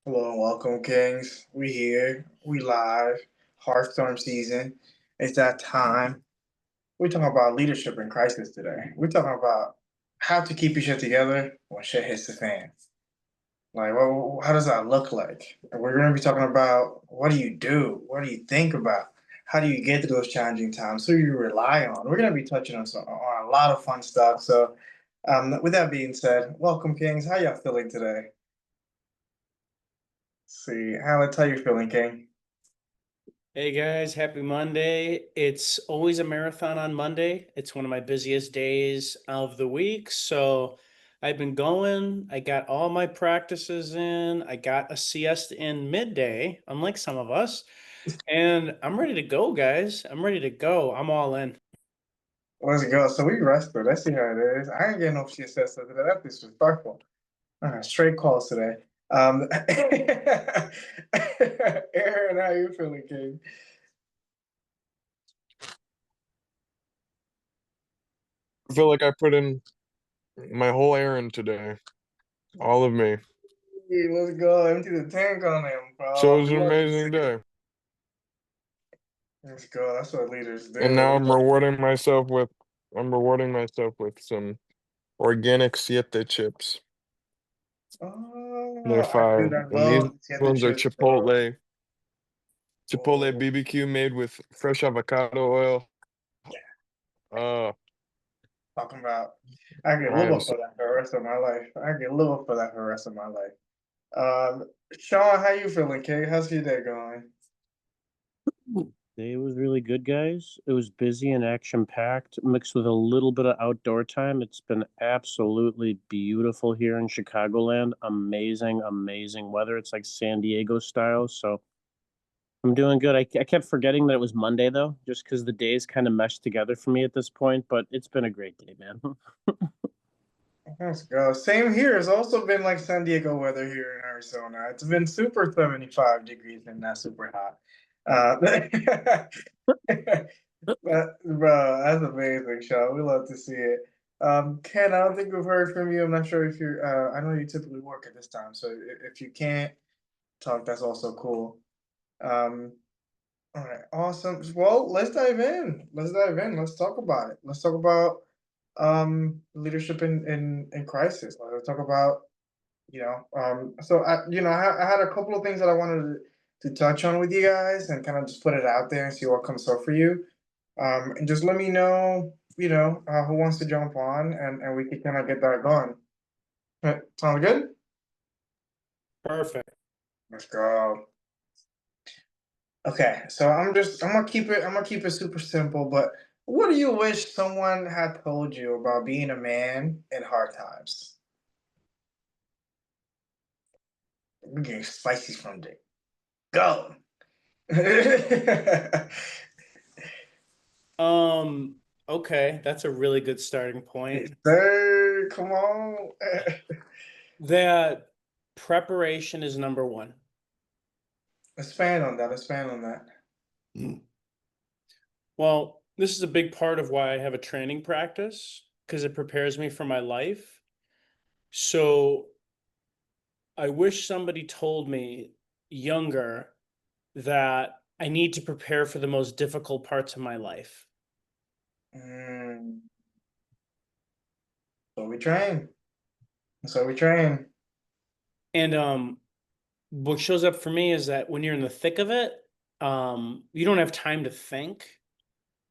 Hello and welcome, Kings. We here. We live. Heartstorm season. It's that time. We're talking about leadership in crisis today. We're talking about how to keep your shit together when shit hits the fan. Like, how does that look like? And we're going to be talking about what do you do? What do you think about? How do you get through those challenging times? Who you rely on? We're going to be touching on a lot of fun stuff. So, with that being said, welcome, Kings. How y'all feeling today? See, Alex, how you feeling, King? Hey guys, happy Monday. It's always a marathon on Monday. It's one of my busiest days of the week. So I've been going. I got all my practices in. I got a siesta in midday, unlike some of us. And I'm ready to go, guys. I'm ready to go. I'm all in. Let's go. So we rested. Let's see how it is. I ain't getting no shit said today. That's disrespectful. Straight calls today. Aaron, how you feeling, King? I feel like I put in my whole errand today, all of me. Hey, let's go. Empty the tank on him, So it bro. was We an love to see amazing it. day. Let's go. That's what leaders And do. now We love I'm rewarding myself with some organic siete chips. They're Oh, dude, fire. I And these love the ones are chips, bro. Chipotle Oh, BBQ made with fresh avocado oil. Uh, talking about, I get liver nice. for that for the rest of my life. I get liver for that for the rest of my life. Sean, how you feeling, Kate? How's your day going? Day was really good, guys. It was busy and action packed, mixed with a little bit of outdoor time. It's been absolutely beautiful here in Chicagoland. Amazing, amazing weather. It's like San Diego style. So I'm doing good. I kept forgetting that it was Monday, though, just because the days kind of meshed together for me at this point. But it's been a great day, man. Let's go. Same here. It's also been like San Diego weather here in Arizona. It's been super 75 degrees and not super hot. Bro, that's amazing, Sean. We love to see it. Ken, I don't think we've heard from you. I'm not sure if you're, I know you typically work at this time, so if you can't talk, that's also cool. Um, All right, awesome. Well, let's dive in. Let's dive in. Let's talk about it. Let's talk about leadership in crisis. Let's talk about I had a couple of things that I wanted to touch on with you guys and kind of just put it out there and see what comes up for you. And just let me know, who wants to jump on and we can kind of get that going. Sound good? Perfect. Let's go. Okay, so I'm gonna keep it super simple, but what do you wish someone had told you about being a man in hard times? We're getting spicy from the go. Um, okay, that's a really good starting point. Sir, come on. That preparation is number one. Expand on that. Expand on that. Well, this is a big part of why I have a training practice because it prepares me for my life. So I wish somebody told me younger that I need to prepare for the most difficult parts of my life. Mm, so we train. So we train. And what shows up for me is that when you're in the thick of it, you don't have time to think.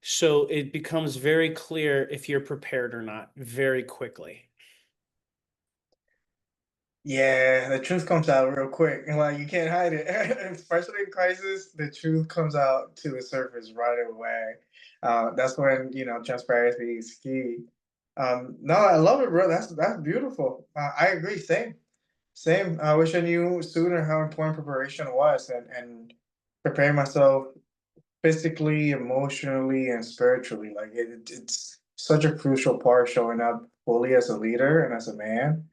So it becomes very clear if you're prepared or not very quickly. Yeah, the truth comes out real quick, and like you can't hide it. Especially in crisis, the truth comes out to the surface right away. That's when transparency is key. No, I love it, bro. That's beautiful. I agree. Same. I wish I knew sooner how important preparation was, and preparing myself physically, emotionally, and spiritually. Like it's such a crucial part showing up fully as a leader and as a man.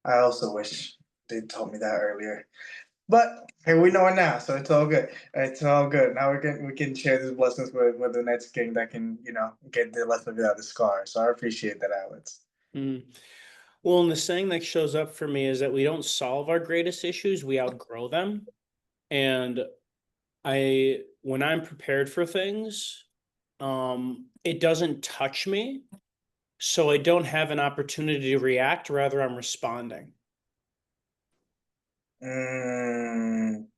I also wish they told me that earlier. But hey, we know it now, so it's all good. It's all good. Now we can share these blessings with the next king that can get the lesson without the scar. So I appreciate that, Alex. Mm. Well, and the saying that shows up for me is that we don't solve our greatest issues, we outgrow them. And when I'm prepared for things, it doesn't touch me. So I don't have an opportunity to react, rather I'm responding. Mm,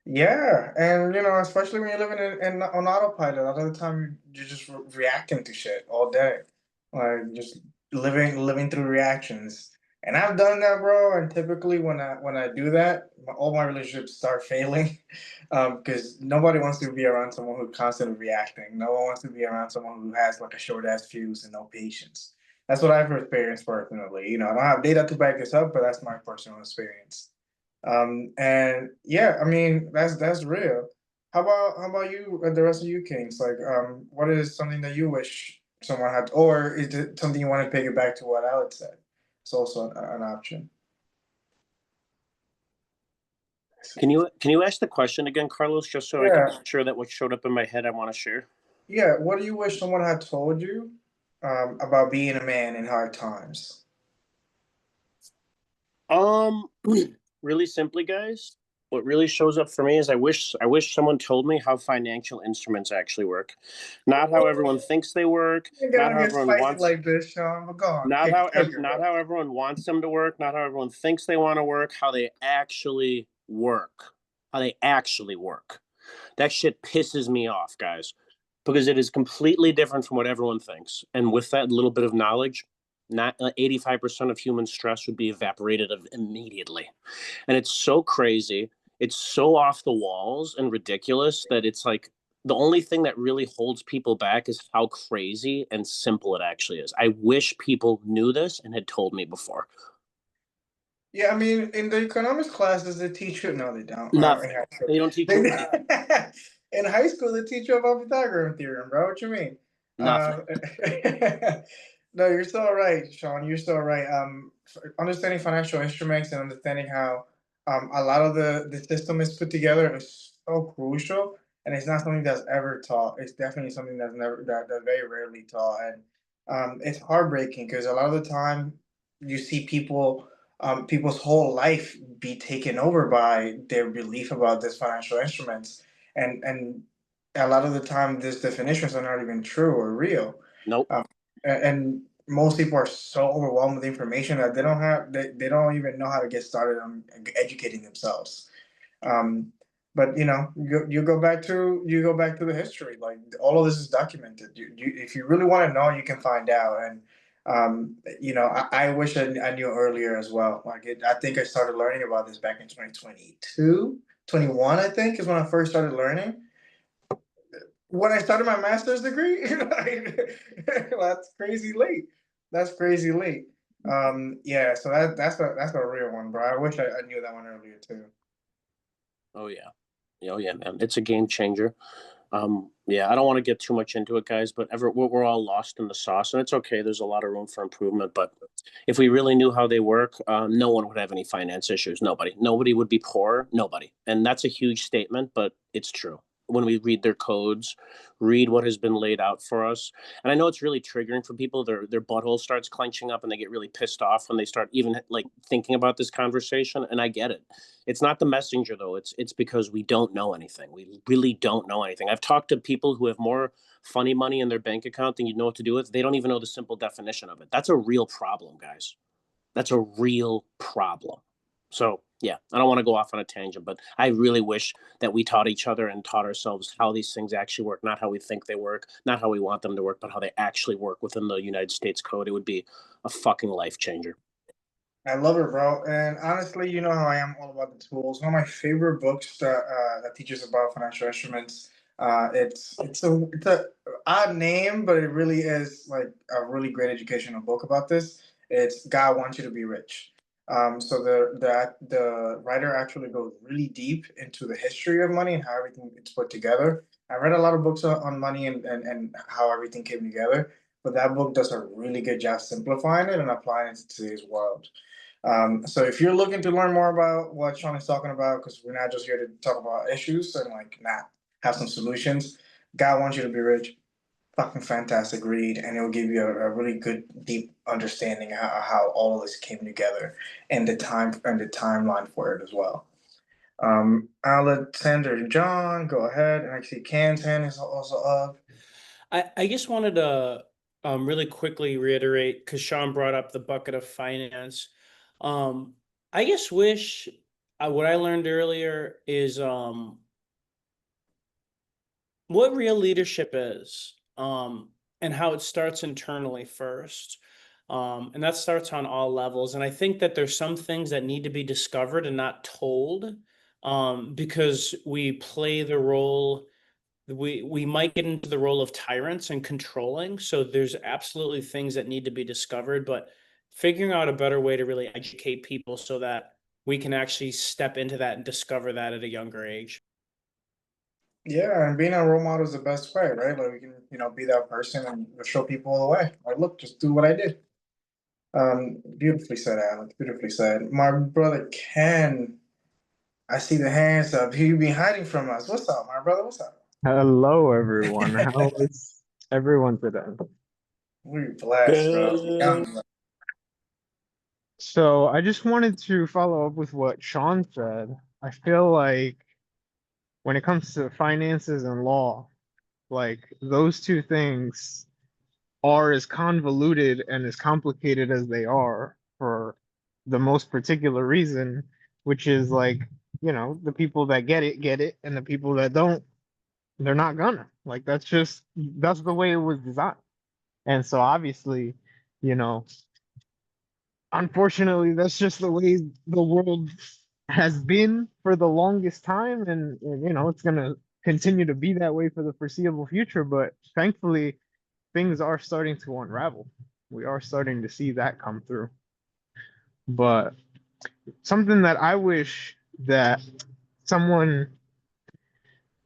yeah, and especially when you're living in on autopilot, a lot of the time you're just reacting to shit all day, like just living through reactions. And I've done that, bro. And typically when I do that, all my relationships start failing, because nobody wants to be around someone who's constantly reacting. No one wants to be around someone who has like a short ass fuse and no patience. That's what I've experienced personally. I don't have data to back this up, but that's my personal experience. And yeah, I mean that's real. How about you, the rest of you kings? Like, what is something that you wish someone had, or is it something you want to piggyback to what Alex said? It's also an option. Can you ask the question again, Carlos, just so I can Yeah, make sure that what showed up in my head I want to share? yeah. What do you wish someone had told you, about being a man in hard times? Um, really simply, guys, what really shows up for me is I wish someone told me how financial instruments actually work, not how everyone thinks they work, You not gotta how get everyone spicy wants, like this, Sean. But go on, not kick, how kick it, not bro. how everyone wants them to work, not how everyone thinks they want to work, how they actually work, how they actually work. That shit pisses me off, guys, because it is completely different from what everyone thinks. And with that little bit of knowledge, not 85% of human stress would be evaporated immediately. And it's so crazy. It's so off the walls and ridiculous that it's like the only thing that really holds people back is how crazy and simple it actually is. I wish people knew this and had told me before. Yeah, I mean, in the economics classes, they teach you. No, they don't. In Nothing. high school, They don't teach you anything. they, in high school, they teach you about Pythagorean theorem, bro. What you mean? Nothing. No, you're so right, Sean. You're so right. Understanding financial instruments and understanding how a lot of the system is put together is so crucial, and it's not something that's ever taught. It's definitely something that's very rarely taught, and it's heartbreaking because a lot of the time you see people's whole life be taken over by their belief about these financial instruments, and a lot of the time these definitions are not even true or real. Nope. And most people are so overwhelmed with information that they don't even know how to get started on educating themselves. um, but you go back to the history. Like all of this is documented. If you really want to know, you can find out. And I wish I knew earlier as well. I think I started learning about this back in 2022, 21. I think is when I first started learning. When I started my master's degree, that's crazy late. That's crazy late. Yeah. So that's a real one, bro. I wish I knew that one earlier too. Oh yeah. Oh yeah, man. It's a game changer. Yeah, I don't want to get too much into it, guys, but we're all lost in the sauce, and it's okay. There's a lot of room for improvement, but if we really knew how they work, no one would have any finance issues. Nobody would be poor. Nobody, and that's a huge statement, but it's true. When we read their codes, read what has been laid out for us, and I know it's really triggering for people. Their butthole starts clenching up, and they get really pissed off when they start even like thinking about this conversation. And I get it. It's not the messenger though. It's because we don't know anything. We really don't know anything. I've talked to people who have more funny money in their bank account than you know what to do with. They don't even know the simple definition of it. That's a real problem, guys. That's a real problem. So yeah, I don't want to go off on a tangent, but I really wish that we taught each other and taught ourselves how these things actually work, not how we think they work, not how we want them to work, but how they actually work within the United States Code. It would be a fucking life changer. I love it, bro. And honestly, you know how I am all about the tools. One of my favorite books that teaches about financial instruments. It's a odd name, but it really is like a really great educational book about this. It's God Wants You to Be Rich. So the writer actually goes really deep into the history of money and how everything it's put together. I read a lot of books on money and how everything came together, but that book does a really good job simplifying it and applying it to today's world. So if you're looking to learn more about what Sean is talking about, because we're not just here to talk about issues and like not have some solutions, God wants you to be rich. fucking fantastic read, and it will give you a really good, deep understanding how all of this came together and the timeline for it as well. Alexander and John, go ahead. And I see Can's hand is also up. I just wanted to really quickly reiterate because Sean brought up the bucket of finance. I just wish what I learned earlier is what real leadership is, and how it starts internally first. And that starts on all levels. And I think that there's some things that need to be discovered and not told, because we play the role, we might get into the role of tyrants and controlling. So there's absolutely things that need to be discovered, but figuring out a better way to really educate people so that we can actually step into that and discover that at a younger age. Yeah, and being a role model is the best way, right? Like we can, be that person and show people the way. Like, look, just do what I did. Beautifully said, Alex. Beautifully said. My brother Ken, I see the hands up. He be hiding from us. What's up, my brother? What's up? Hello, everyone. How is everyone today? We blessed, bro. Good. So I just wanted to follow up with what Sean said. I feel like when it comes to finances and law, like those two things are as convoluted and as complicated as they are for the most particular reason, which is like, the people that get it, and the people that don't, they're not gonna. Like that's the way it was designed. And so obviously, you know, unfortunately, that's just the way the world has been for the longest time, and it's gonna continue to be that way for the foreseeable future. But thankfully, things are starting to unravel. We are starting to see that come through. But something that I wish that someone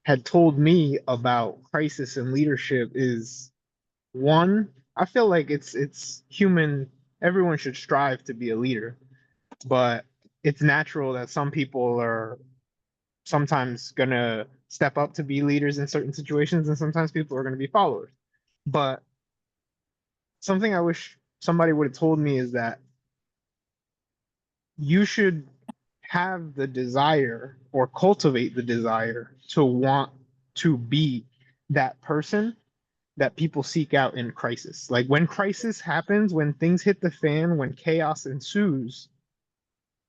had told me about crisis and leadership is one, I feel like it's human. Everyone should strive to be a leader, but it's natural that some people are sometimes gonna step up to be leaders in certain situations, and sometimes people are gonna be followers. But something I wish somebody would have told me is that you should have the desire or cultivate the desire to want to be that person that people seek out in crisis. Like when crisis happens, when things hit the fan, when chaos ensues,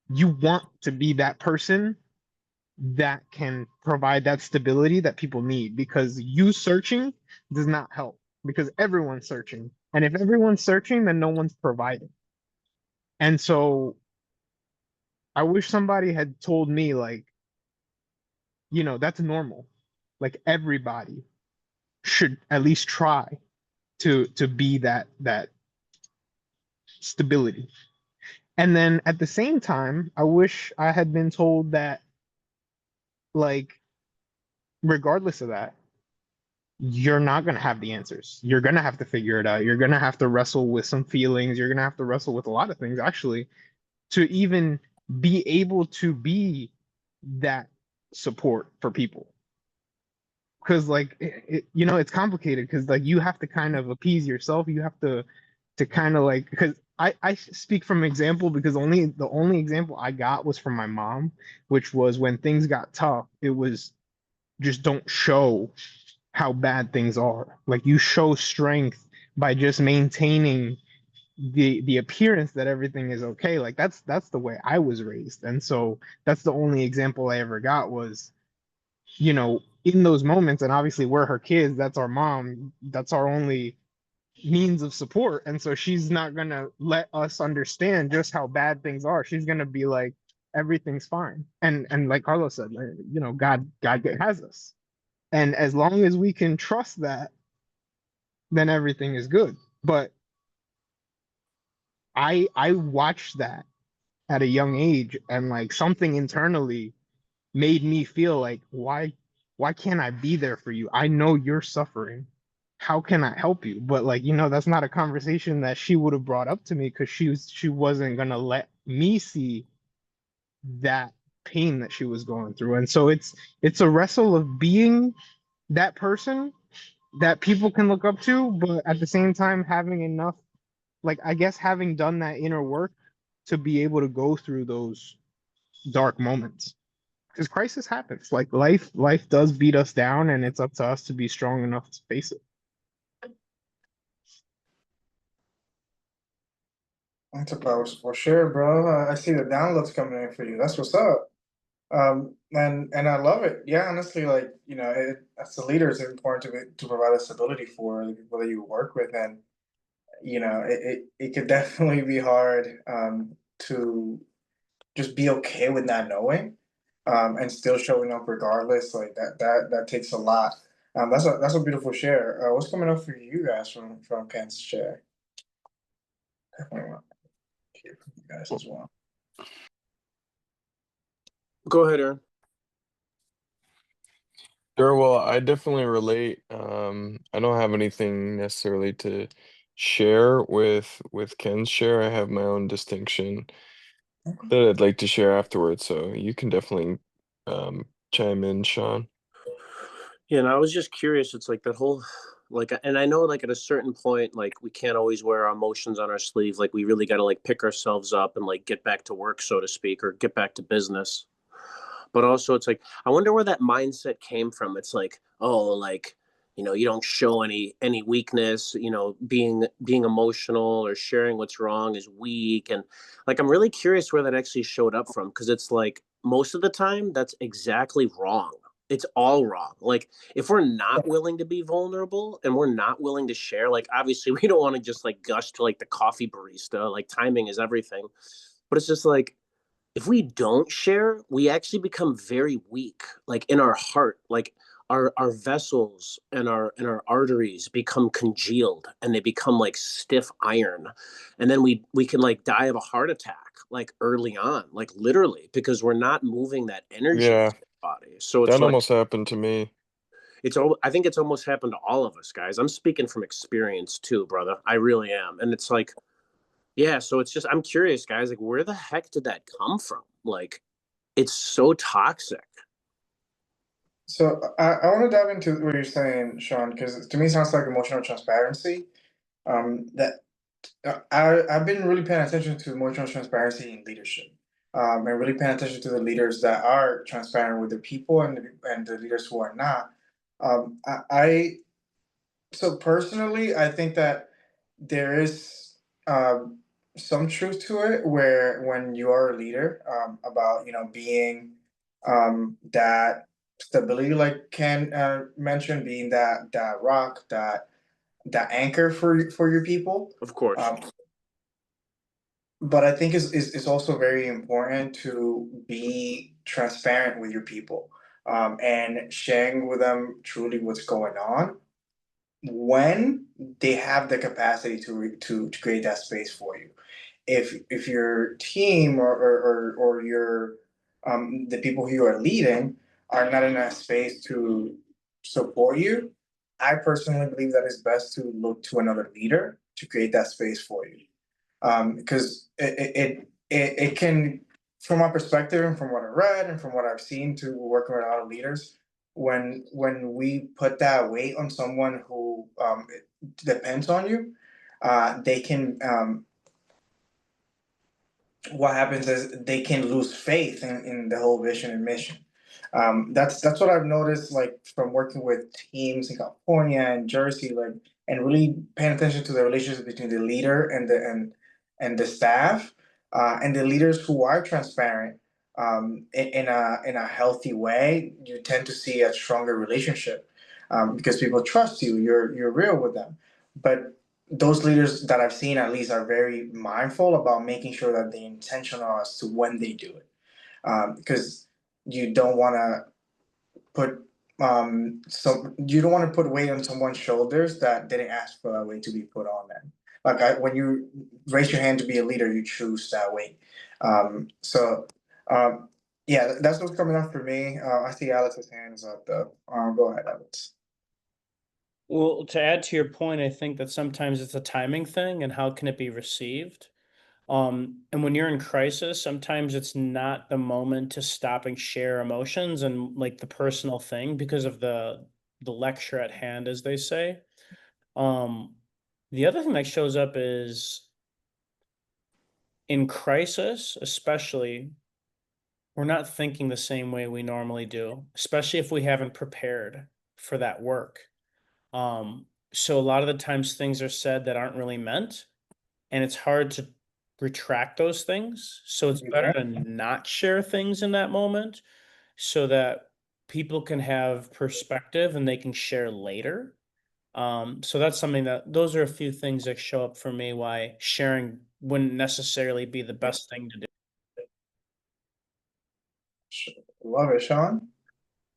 you want to be that person that can provide that stability that people need, because you searching does not help, because everyone's searching. And if everyone's searching, then no one's providing. And so I wish somebody had told me, like, that's normal. Like everybody should at least try to be that stability. And then at the same time, I wish I had been told that, like, regardless of that, you're not going to have the answers. You're going to have to figure it out. You're going to have to wrestle with some feelings. You're going to have to wrestle with a lot of things, actually, to even be able to be that support for people. Because, like, it's complicated, because, like, you have to kind of appease yourself. You have to kind of, like, because I speak from example, because the only example I got was from my mom, which was when things got tough, it was just don't show how bad things are. Like you show strength by just maintaining the appearance that everything is okay. Like that's the way I was raised. And so that's the only example I ever got was, in those moments, and obviously we're her kids, that's our mom, that's our only means of support. And so she's not gonna let us understand just how bad things are. She's gonna be like, everything's fine. And like Carlos said, God has us. And as long as we can trust that, then everything is good. But I watched that at a young age, and like something internally made me feel like, why can't I be there for you? I know you're suffering. How can I help you? But like, that's not a conversation that she would have brought up to me, because she wasn't gonna let me see that pain that she was going through. And so it's a wrestle of being that person that people can look up to, but at the same time having enough, like I guess having done that inner work to be able to go through those dark moments. Because crisis happens. Like life does beat us down, and it's up to us to be strong enough to face it. That's a powerful for sure, bro. I see the downloads coming in for you. That's what's up. And I love it. Yeah, honestly, like as a leader, it's important to provide a stability for the people that you work with, and it could definitely be hard to just be okay with not knowing, and still showing up regardless. Like that takes a lot. That's a beautiful share. What's coming up for you guys from Kansas share? Definitely want to hear from you guys as well. Go ahead, Aaron. Sure, well, I definitely relate. I don't have anything necessarily to share with Ken's share. I have my own distinction that I'd like to share afterwards, so you can definitely chime in, Sean. Yeah, and I was just curious. It's like that whole, like, and I know, like, at a certain point, like, we can't always wear our emotions on our sleeve. Like, we really got to, like, pick ourselves up and, like, get back to work, so to speak, or get back to business. But also, it's like, I wonder where that mindset came from. It's like, oh, like, you don't show any weakness. Being emotional or sharing what's wrong is weak. And like, I'm really curious where that actually showed up from, because it's like most of the time that's exactly wrong. It's all wrong. Like, if we're not willing to be vulnerable and we're not willing to share, like, obviously we don't want to just like gush to like the coffee barista. Like, timing is everything. But it's just like, if we don't share, we actually become very weak, like in our heart, like our vessels and our arteries become congealed, and they become like stiff iron. And then we can like die of a heart attack like early on, like literally, because we're not moving that energy Yeah, through the body. So it's that like, almost happened to me. I think it's almost happened to all of us, guys. I'm speaking from experience too, brother. I really am. And it's like, yeah, so it's just, I'm curious, guys, like, where the heck did that come from? Like, it's so toxic. So I want to dive into what you're saying, Sean, because to me it sounds like emotional transparency. That I've been really paying attention to emotional transparency in leadership, and really paying attention to the leaders that are transparent with the people and the leaders who are not. I so personally, I think that there is some truth to it, where when you are a leader, about being that stability, like Ken mentioned, being that rock, that anchor for your people. Of course. Um, but I think it's also very important to be transparent with your people, and sharing with them truly what's going on when they have the capacity to create that space for you. If your team or your the people who you are leading are not in that space to support you, I personally believe that it's best to look to another leader to create that space for you. Because it can, from my perspective and from what I read and from what I've seen to working with a lot of leaders, when we put that weight on someone who depends on you, they can what happens is they can lose faith in the whole vision and mission. That's what I've noticed, like from working with teams in California and Jersey, like, and really paying attention to the relationship between the leader and the staff, and the leaders who are transparent, in a healthy way. You tend to see a stronger relationship, because people trust you. You're real with them, but those leaders that I've seen at least are very mindful about making sure that they're intentional as to when they do it, because you don't want to put you don't want to put weight on someone's shoulders that didn't ask for that weight to be put on them. Like when you raise your hand to be a leader, you choose that weight. So yeah, that's what's coming up for me. I see Alex's hand is up though. Go ahead, Alex. Well, to add to your point, I think that sometimes it's a timing thing and how can it be received. And when you're in crisis, sometimes it's not the moment to stop and share emotions and like the personal thing because of the lecture at hand, as they say. The other thing that shows up is in crisis, especially, we're not thinking the same way we normally do, especially if we haven't prepared for that work. So a lot of the times things are said that aren't really meant, and it's hard to retract those things. So it's better to not share things in that moment so that people can have perspective and they can share later. So that's something those are a few things that show up for me why sharing wouldn't necessarily be the best thing to do. Love it, Sean.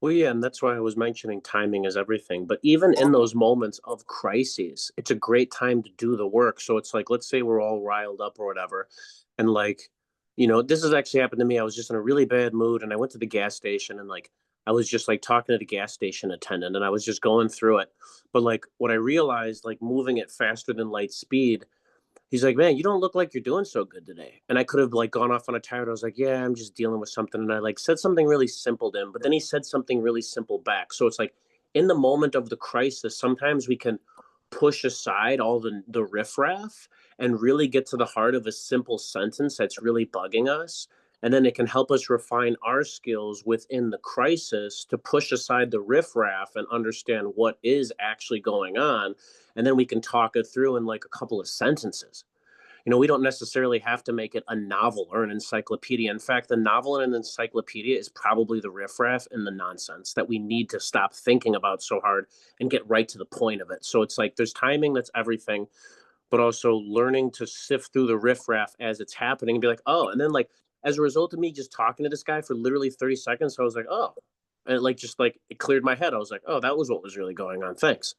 Well, yeah, and that's why I was mentioning timing is everything. But even in those moments of crises, it's a great time to do the work. So it's like, let's say we're all riled up or whatever. And like, this has actually happened to me. I was just in a really bad mood and I went to the gas station and like, I was just like talking to the gas station attendant and I was just going through it. But like, what I realized, like moving at faster than light speed, he's like, man, you don't look like you're doing so good today. And I could have like gone off on a tirade. I was like, yeah, I'm just dealing with something. And I like said something really simple to him, but then he said something really simple back. So it's like in the moment of the crisis, sometimes we can push aside all the riffraff and really get to the heart of a simple sentence that's really bugging us. And then it can help us refine our skills within the crisis to push aside the riffraff and understand what is actually going on. And then we can talk it through in like a couple of sentences. We don't necessarily have to make it a novel or an encyclopedia. In fact, the novel and an encyclopedia is probably the riffraff and the nonsense that we need to stop thinking about so hard and get right to the point of it. So it's like there's timing, that's everything, but also learning to sift through the riffraff as it's happening and be like, oh, and then like as a result of me just talking to this guy for literally 30 seconds, I was like, oh, and it cleared my head. I was like, oh, that was what was really going on. Thanks.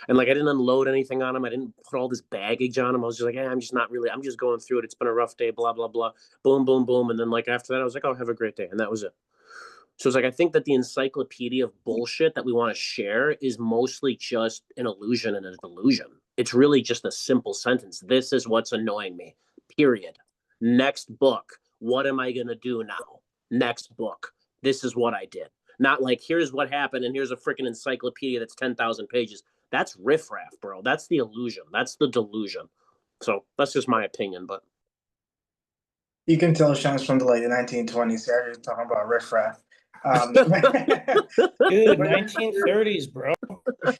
And like I didn't unload anything on him. I didn't put all this baggage on him. I was just like, I'm just not really, I'm just going through it. It's been a rough day, blah, blah, blah. Boom, boom, boom. And then like after that, I was like, oh, have a great day. And that was it. So it's like I think that the encyclopedia of bullshit that we want to share is mostly just an illusion and a delusion. It's really just a simple sentence. This is what's annoying me. Period. Next book. What am I gonna do now? Next book. This is what I did. Not like here's what happened and here's a freaking encyclopedia that's 10,000 pages. That's riffraff, bro. That's the illusion. That's the delusion. So that's just my opinion, but You can tell Sean's from the late 1920s. So you're talking about riffraff. Dude, 1930s, bro. No,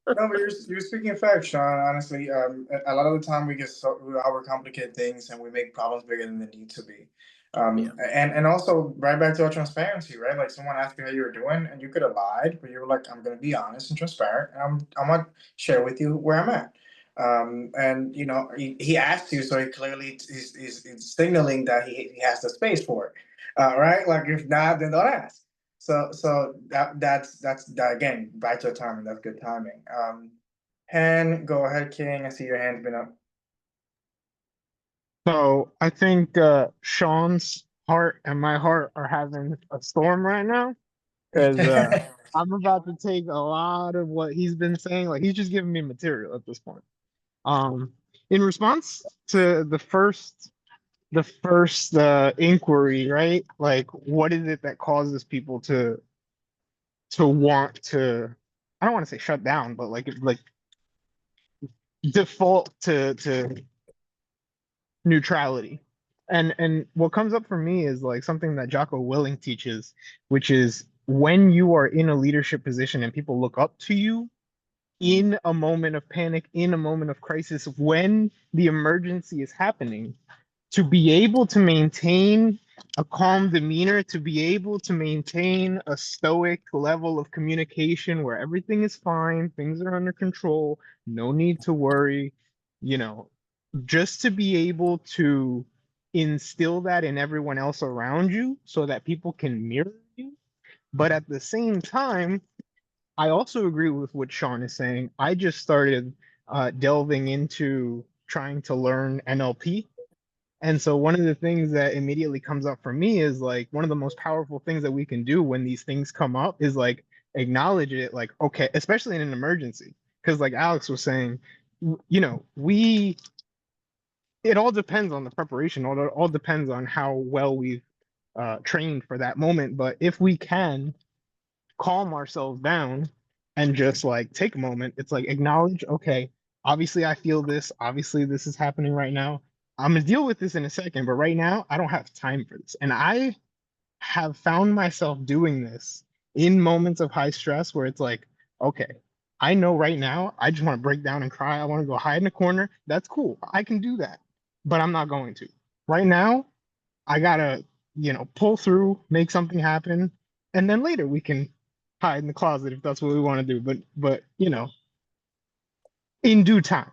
but you're speaking facts, Sean. Honestly, a lot of the time we overcomplicate things and we make problems bigger than they need to be. And also right back to our transparency, right? Like someone asked you how you were doing, and you could have lied, but you were like, "I'm going to be honest and transparent, and I'm going to share with you where I'm at." And he asked you, so he clearly is signaling that he has the space for it, right? Like if not, then don't ask. So that's that again. Back to the timing. That's good timing. Hen, go ahead, King. I see your hand's been up. So I think Sean's heart and my heart are having a storm right now because I'm about to take a lot of what he's been saying. Like he's just giving me material at this point. In response to the first inquiry, right? Like, what is it that causes people to want to? I don't want to say shut down, but like default to neutrality. And what comes up for me is like something that Jocko Willing teaches, which is when you are in a leadership position and people look up to you in a moment of panic, in a moment of crisis, when the emergency is happening, to be able to maintain a calm demeanor, to be able to maintain a stoic level of communication where everything is fine, things are under control, no need to worry, just to be able to instill that in everyone else around you so that people can mirror you. But at the same time, I also agree with what Sean is saying. I just started delving into trying to learn NLP. And so one of the things that immediately comes up for me is like one of the most powerful things that we can do when these things come up is like acknowledge it, like, okay, especially in an emergency. Because like Alex was saying, we it all depends on the preparation. All depends on how well we've trained for that moment. But if we can calm ourselves down and just like take a moment. It's like acknowledge, okay, obviously I feel this, obviously this is happening right now. I'm gonna deal with this in a second, but right now I don't have time for this. And I have found myself doing this in moments of high stress where it's like, okay, I know right now I just want to break down and cry. I want to go hide in a corner. That's cool. I can do that, but I'm not going to. Right now, I gotta, pull through, make something happen, and then later we can hide in the closet if that's what we want to do. But in due time.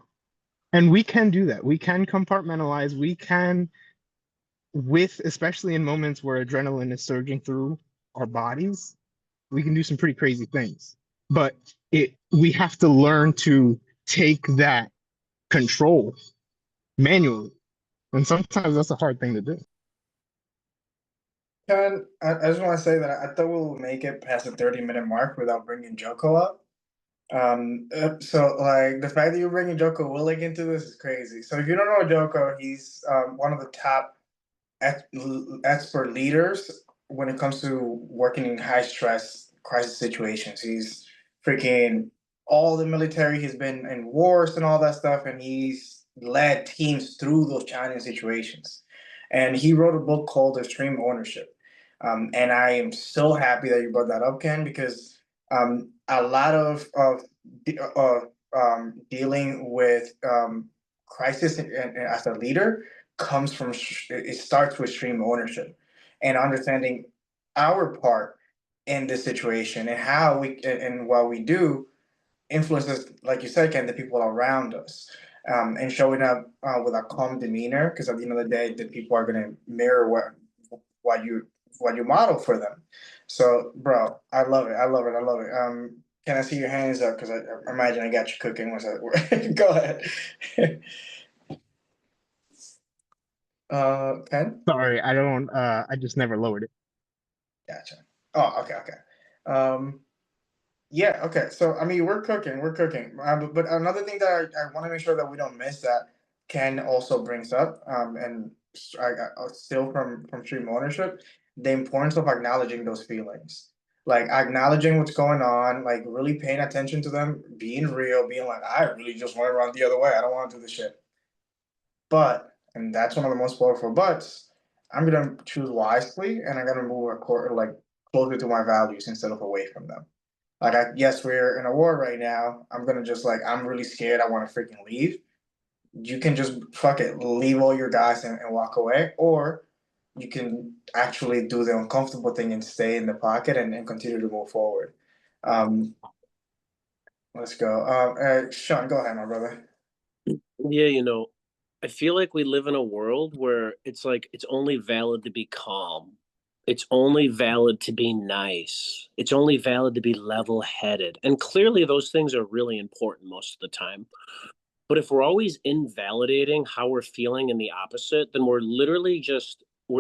And we can do that. We can compartmentalize. We can, especially in moments where adrenaline is surging through our bodies, we can do some pretty crazy things. But we have to learn to take that control manually. And sometimes that's a hard thing to do. Ken, I just want to say that I thought we'll make it past the 30-minute mark without bringing Joko up. So like the fact that you're bringing Joko Willig into this is crazy. So if you don't know Joko, he's one of the top expert leaders when it comes to working in high stress crisis situations. He's freaking all the military. He's been in wars and all that stuff, and he's led teams through those challenging situations. And he wrote a book called Extreme Ownership. And I am so happy that you brought that up, Ken, because a lot of dealing with crisis and as a leader comes from it starts with extreme ownership and understanding our part in this situation and how we and what we do influences, like you said, Ken, the people around us, and showing up with a calm demeanor, because at the end of the day, the people are going to mirror what you what you model for them. So, bro, I love it. I love it. I love it. Can I see your hands up? Because I imagine I got you cooking. Go ahead. Ken? Sorry, I just never lowered it. Gotcha. Oh, okay, okay. Yeah, okay. So, I mean, we're cooking. But another thing that I want to make sure that we don't miss that Ken also brings up, and still from stream ownership, the importance of acknowledging those feelings. Like acknowledging what's going on, like really paying attention to them, being real, being like, I really just want to run the other way. I don't want to do this shit. But, and that's one of the most powerful buts, I'm gonna choose wisely and I'm gonna move like closer to my values instead of away from them. Like, yes, we're in a war right now. I'm gonna just like, I'm really scared. I want to freaking leave. You can just fuck it, leave all your guys and walk away, or you can actually do the uncomfortable thing and stay in the pocket and continue to move forward. Um, let's go. Sean, go ahead, my brother. Yeah, I feel like we live in a world where it's like it's only valid to be calm. It's only valid to be nice. It's only valid to be level-headed. And clearly those things are really important most of the time. But if we're always invalidating how we're feeling in the opposite, then we're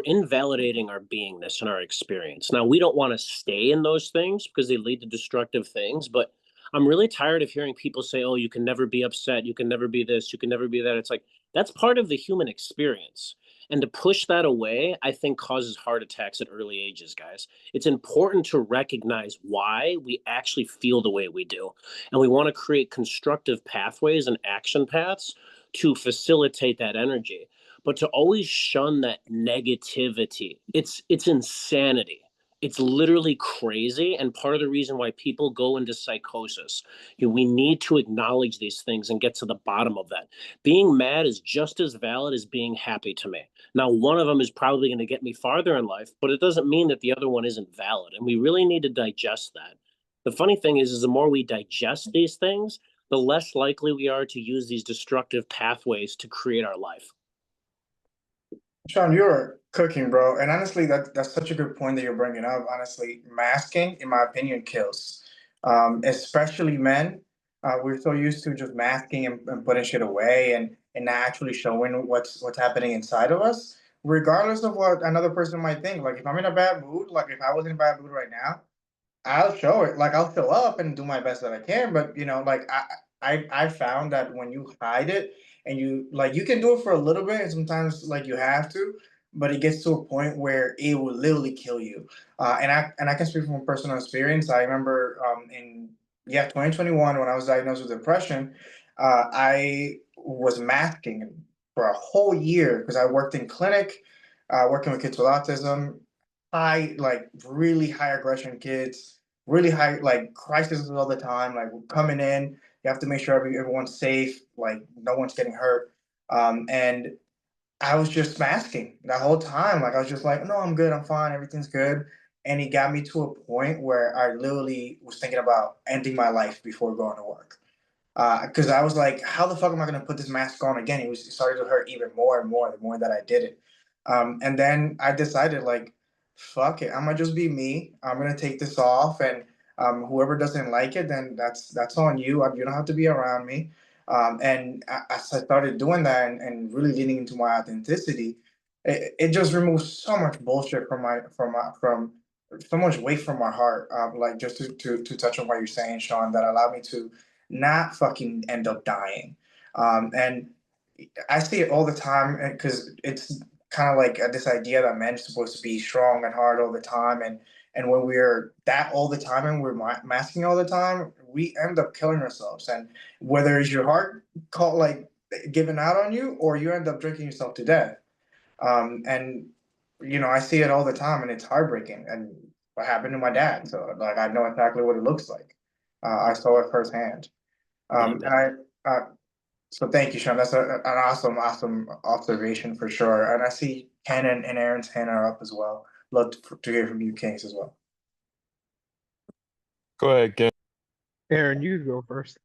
invalidating our beingness and our experience. Now, we don't want to stay in those things because they lead to destructive things, but I'm really tired of hearing people say, "Oh, you can never be upset, you can never be this, you can never be that." It's like that's part of the human experience. And to push that away, I think causes heart attacks at early ages, guys. It's important to recognize why we actually feel the way we do, and we want to create constructive pathways and action paths to facilitate that energy. But to always shun that negativity, it's insanity. It's literally crazy, and part of the reason why people go into psychosis. We need to acknowledge these things and get to the bottom of that. Being mad is just as valid as being happy to me. Now, one of them is probably going to get me farther in life, but it doesn't mean that the other one isn't valid, and we really need to digest that. The funny thing is the more we digest these things, the less likely we are to use these destructive pathways to create our life. Sean, you're cooking, bro. And honestly, that's such a good point that you're bringing up. Honestly, masking, in my opinion, kills. Especially men. We're so used to just masking and putting shit away and not actually showing what's happening inside of us, regardless of what another person might think. Like if I'm in a bad mood, like if I was in a bad mood right now, I'll show it. Like I'll show up and do my best that I can. But like I found that when you hide it and you can do it for a little bit, and sometimes like you have to, but it gets to a point where it will literally kill you. And I can speak from personal experience. I remember in yeah, 2021, when I was diagnosed with depression, I was masking for a whole year because I worked in clinic, working with kids with autism, high, like really high aggression kids, really high, like crises all the time, like coming in, you have to make sure everyone's safe, like no one's getting hurt. And I was just masking that whole time. Like I was just like, no, I'm good, I'm fine, everything's good. And it got me to a point where I literally was thinking about ending my life before going to work. Because I was like, how the fuck am I going to put this mask on again? It started to hurt even more and more the more that I did it. And then I decided, like, fuck it, I'm gonna just be me. I'm gonna take this off, and whoever doesn't like it, then that's on you. You don't have to be around me. And as I started doing that and really leaning into my authenticity, it just removed so much bullshit from so much weight from my heart. Like just to touch on what you're saying, Sean, that allowed me to not fucking end up dying. And I see it all the time because it's kind of like this idea that men are supposed to be strong and hard all the time, and when we're that all the time and we're masking all the time, we end up killing ourselves. And whether it's your heart call like giving out on you, or you end up drinking yourself to death. And I see it all the time, and it's heartbreaking. And what happened to my dad? So like I know exactly what it looks like. I saw it firsthand. Yeah, And so thank you, Sean. That's an awesome, awesome observation for sure. And I see Ken and Aaron's hand are up as well. Love to hear from you, Kings, as well. Go ahead, Ken. Aaron, you go first.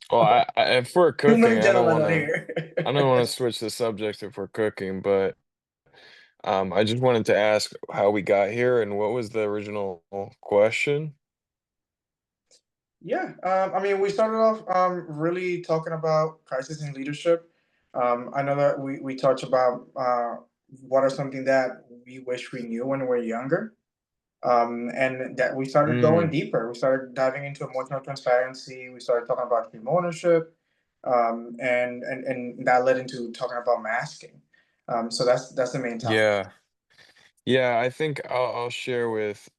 Well, if we're Too cooking, many gentlemen on here. I don't want to switch the subject if we're cooking, but I just wanted to ask how we got here and what was the original question? Yeah, I mean, we started off really talking about crisis in leadership. I know that we touched about what are something that we wish we knew when we were younger. And that we started going Mm, deeper. We started diving into emotional transparency. We started talking about home ownership, and that led into talking about masking. So that's the main topic. yeah. Yeah, I think I'll share with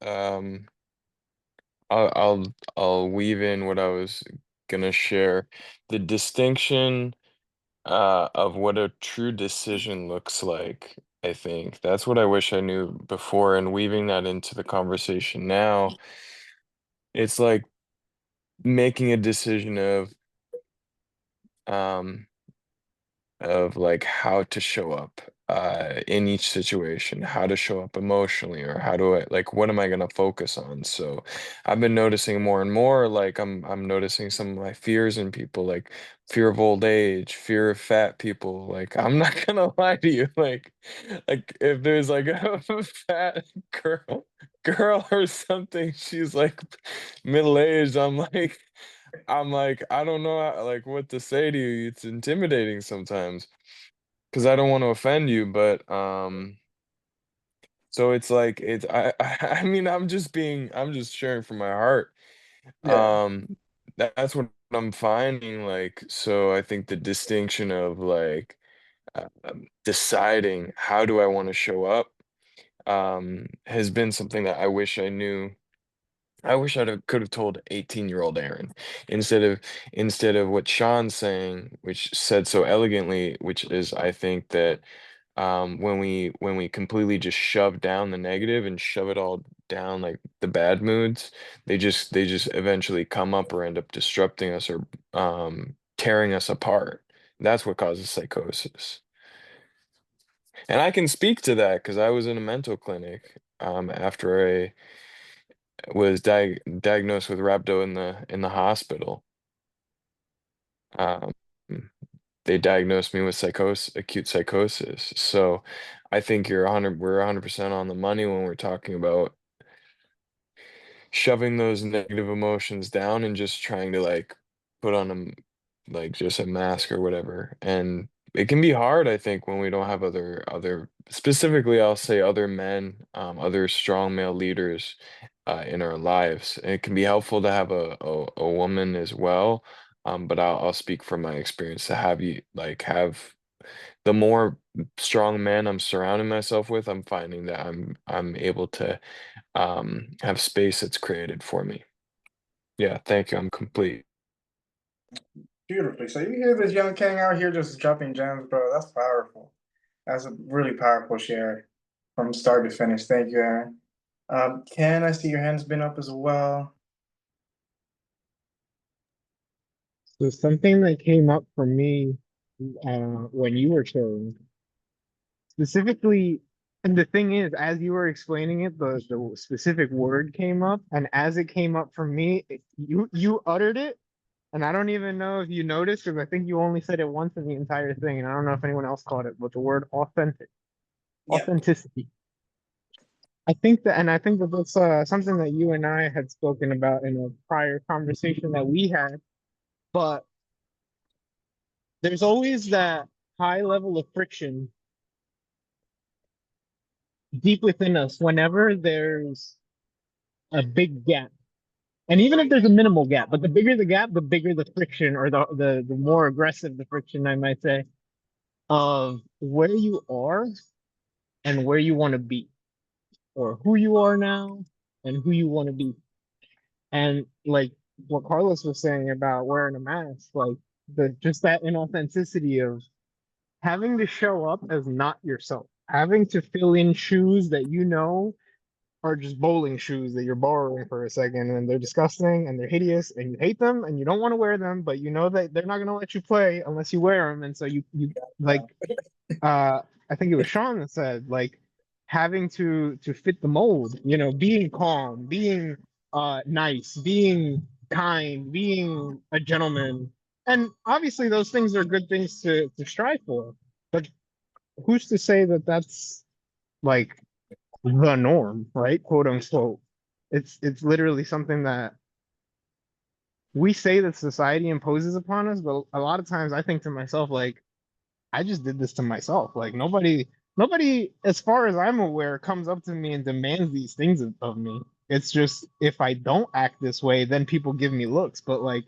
I'll weave in what I was gonna share. The distinction of what a true decision looks like, I think. That's what I wish I knew before, and weaving that into the conversation now, it's like making a decision um of like how to show up in each situation, how to show up emotionally, or how do I like what am I gonna focus on? So I've been noticing more and more, like I'm noticing some of my fears in people, like fear of old age, fear of fat people. Like I'm not gonna lie to you, like if there's like a fat girl or something, she's like middle-aged, I'm like, I don't know like what to say to you. It's intimidating sometimes because I don't want to offend you, but so it's like it's I mean I'm just sharing from my heart. Yeah, Um that's what I'm finding, like, so I think the distinction of like deciding how do I want to show up has been something that I wish I knew. I wish could have told 18-year-old Aaron instead of what Sean's saying, which said so elegantly, which is I think that when we completely just shove down the negative and shove it all down, like the bad moods, they just eventually come up or end up disrupting us or tearing us apart. That's what causes psychosis. And I can speak to that because I was in a mental clinic after I was diagnosed with rhabdo in the hospital. Um, they diagnosed me with acute psychosis. So I think we're 100% on the money when we're talking about shoving those negative emotions down and just trying to like put on like just a mask or whatever. And it can be hard, I think, when we don't have other specifically I'll say other men, other strong male leaders in our lives. And it can be helpful to have a woman as well. But I'll speak from my experience to have the more strong men I'm surrounding myself with, I'm finding that I'm able to have space that's created for me. Yeah, thank you. I'm complete. Beautifully. So you hear this young king out here just dropping gems, bro. That's powerful. That's a really powerful share from start to finish. Thank you, Aaron. Ken, I see your hand's been up as well. So something that came up for me when you were sharing, specifically, and the thing is, as you were explaining it, the specific word came up, and as it came up for me, you uttered it, and I don't even know if you noticed because I think you only said it once in the entire thing, and I don't know if anyone else caught it, but the word Yeah. authenticity. I think that that's something that you and I had spoken about in a prior conversation that we had. But there's always that high level of friction deep within us whenever there's a big gap. And even if there's a minimal gap, but the bigger the gap, the bigger the friction, or the more aggressive the friction, I might say, of where you are and where you want to be, or who you are now and who you want to be. And like what Carlos was saying about wearing a mask, like the just that inauthenticity of having to show up as not yourself, having to fill in shoes that you know are just bowling shoes that you're borrowing for a second, and they're disgusting and they're hideous and you hate them and you don't want to wear them, but you know that they're not going to let you play unless you wear them. And so you like I think it was Sean that said like having to fit the mold, you know, being calm, being nice, being kind, being a gentleman. And obviously those things are good things to strive for. But who's to say that that's like the norm, right? Quote unquote. It's literally something that we say that society imposes upon us, but a lot of times I think to myself like I just did this to myself. Like nobody, as far as I'm aware, comes up to me and demands these things of me. It's just if I don't act this way, then people give me looks. But like,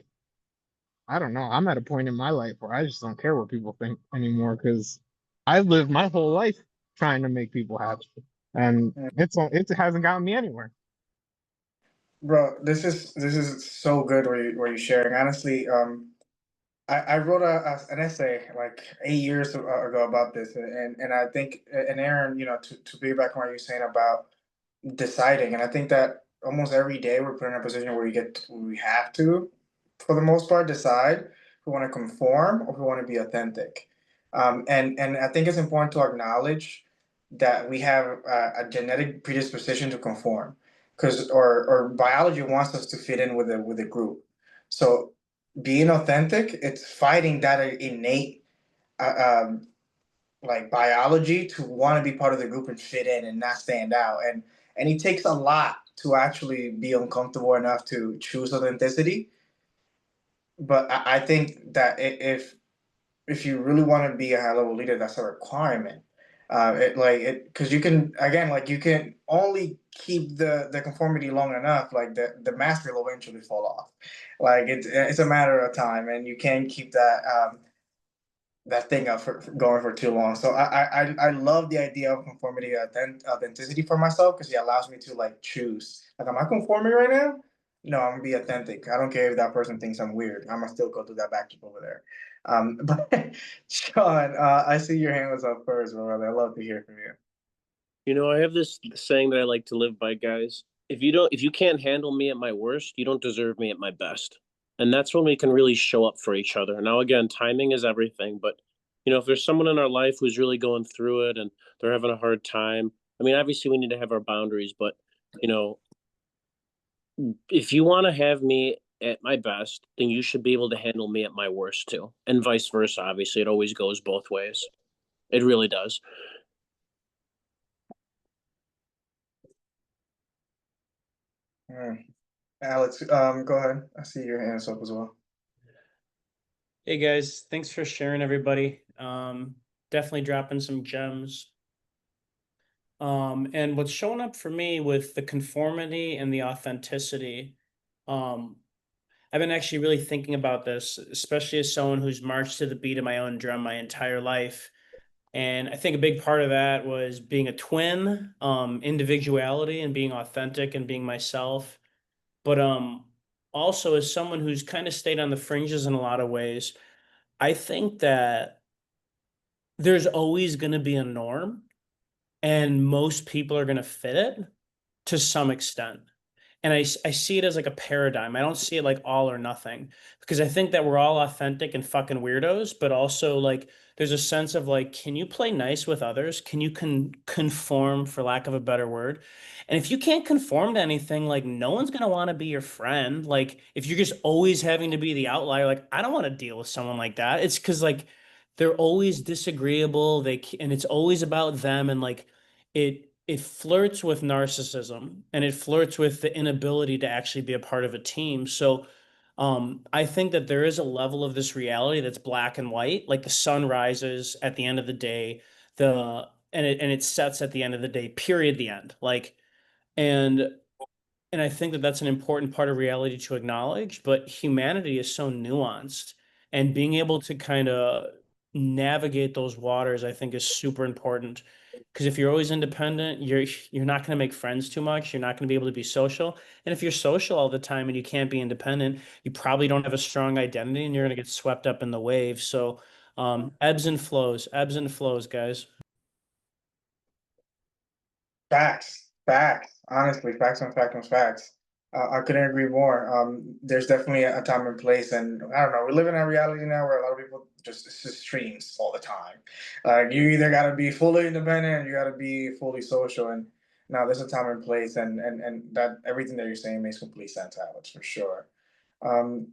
I don't know. I'm at a point in my life where I just don't care what people think anymore because I've lived my whole life trying to make people happy, and it hasn't gotten me anywhere. Bro, this is so good where you're sharing. Honestly, I wrote an essay like 8 years ago about this, and I think, and Aaron, to piggyback on what you're saying about deciding, and I think that almost every day we're put in a position where we have to, for the most part, decide if we want to conform or if we want to be authentic, and I think it's important to acknowledge that we have a genetic predisposition to conform, because or biology wants us to fit in with a group, so being authentic, it's fighting that innate like biology to want to be part of the group and fit in and not stand out. And it takes a lot to actually be uncomfortable enough to choose authenticity. But I think that if you really want to be a high level leader, that's a requirement. Because you can, again, like you can only keep the conformity long enough, like the mask will eventually fall off. Like it's a matter of time, and you can't keep that thing up for going for too long. So I love the idea of conformity, authenticity for myself, because it allows me to like choose. Like, am I conforming right now? No, I'm gonna be authentic. I don't care if that person thinks I'm weird. I'm gonna still go through that backflip over there. But Sean, I see your hand was up first, brother. I love to hear from you. You know, I have this saying that I like to live by, guys. If you can't handle me at my worst, you don't deserve me at my best. And that's when we can really show up for each other. Now, again, timing is everything, but if there's someone in our life who's really going through it and they're having a hard time, I mean, obviously we need to have our boundaries, but you know, if you want to have me at my best, then you should be able to handle me at my worst too. And vice versa, obviously. It always goes both ways. It really does. Alex, go ahead. I see your hands up as well. Hey guys, thanks for sharing, everybody. Definitely dropping some gems. And what's showing up for me with the conformity and the authenticity, um, I've been actually really thinking about this, especially as someone who's marched to the beat of my own drum my entire life. And I think a big part of that was being a twin, individuality and being authentic and being myself. But also, as someone who's kind of stayed on the fringes in a lot of ways, I think that there's always going to be a norm, and most people are going to fit it to some extent. And I see it as like a paradigm. I don't see it like all or nothing, because I think that we're all authentic and fucking weirdos, but also like there's a sense of like, can you play nice with others? Can you conform, for lack of a better word? And if you can't conform to anything, like no one's gonna want to be your friend. Like if you're just always having to be the outlier, like I don't want to deal with someone like that. It's because like they're always disagreeable. And it's always about them, and like it flirts with narcissism, and it flirts with the inability to actually be a part of a team. So I think that there is a level of this reality that's black and white, like the sun rises at the end of the day, and it sets at the end of the day, period, the end. Like, and and I think that that's an important part of reality to acknowledge, but humanity is so nuanced, and being able to kind of navigate those waters, I think, is super important. Because if you're always independent, you're not going to make friends too much. You're not going to be able to be social. And if you're social all the time and you can't be independent, you probably don't have a strong identity, and you're going to get swept up in the wave. So ebbs and flows, guys. Facts, facts. Honestly, facts on facts on facts. I couldn't agree more. There's definitely a time and place, and I don't know. We live in a reality now where a lot of people just it's just streams all the time. You either got to be fully independent, or you got to be fully social, and now there's a time and place, and that everything that you're saying makes complete sense, Alex, for sure. Um,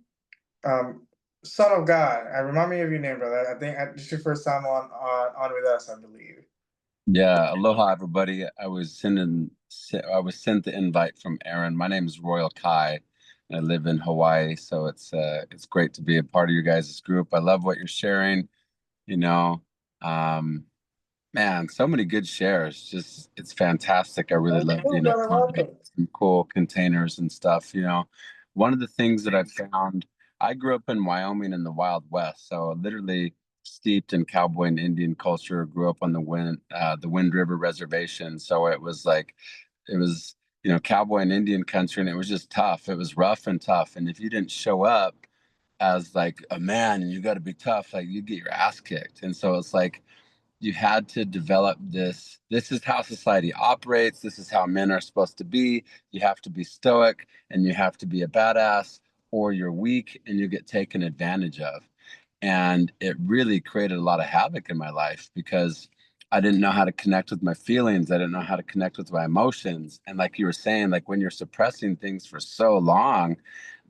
um, Son of God, remind me of your name, brother. I think this is your first time on with us, I believe. Yeah, aloha everybody. I was sent the invite from Aaron. My name is Royal Kai, and I live in Hawaii, so it's great to be a part of your guys' group. I love what you're sharing, you know. Um, Man, so many good shares. Just it's fantastic. I really love being a part of some cool containers and stuff, you know. One of the things that I've found, I grew up in Wyoming in the Wild West, so literally steeped in cowboy and Indian culture, grew up on the Wind River Reservation. So it was like it was, you know, cowboy and Indian country, and it was just tough. It was rough and tough. And if you didn't show up as like a man and you got to be tough, like you get your ass kicked. And so it's like you had to develop this is how society operates, this is how men are supposed to be. You have to be stoic and you have to be a badass, or you're weak and you get taken advantage of. And it really created a lot of havoc in my life because I didn't know how to connect with my feelings. I didn't know how to connect with my emotions. And like you were saying, like when you're suppressing things for so long,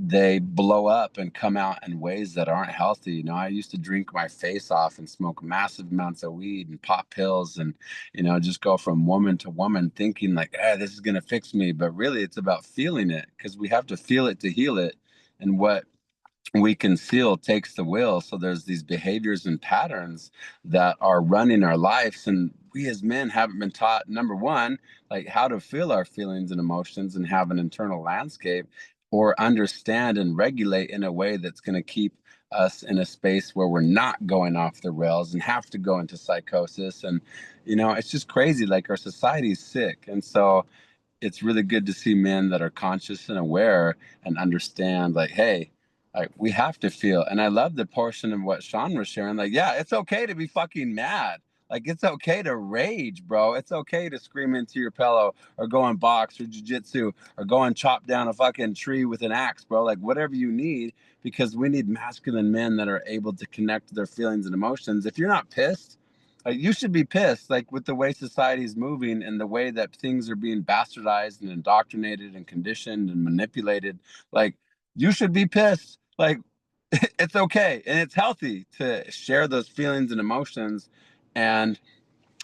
they blow up and come out in ways that aren't healthy. You know, I used to drink my face off and smoke massive amounts of weed and pop pills and, you know, just go from woman to woman thinking like, this is going to fix me. But really, it's about feeling it because we have to feel it to heal it. And what we conceal takes the will. So there's these behaviors and patterns that are running our lives. And we as men haven't been taught, number one, like how to feel our feelings and emotions and have an internal landscape, or understand and regulate in a way that's going to keep us in a space where we're not going off the rails and have to go into psychosis. And, you know, it's just crazy. Like our society is sick. And so it's really good to see men that are conscious and aware and understand like, hey, like we have to feel. And I love the portion of what Sean was sharing. Like, yeah, it's okay to be fucking mad. Like it's okay to rage, bro. It's okay to scream into your pillow or go and box or jujitsu or go and chop down a fucking tree with an axe, bro. Like whatever you need, because we need masculine men that are able to connect to their feelings and emotions. If you're not pissed, like you should be pissed, like with the way society is moving and the way that things are being bastardized and indoctrinated and conditioned and manipulated. Like you should be pissed. Like it's okay and it's healthy to share those feelings and emotions. And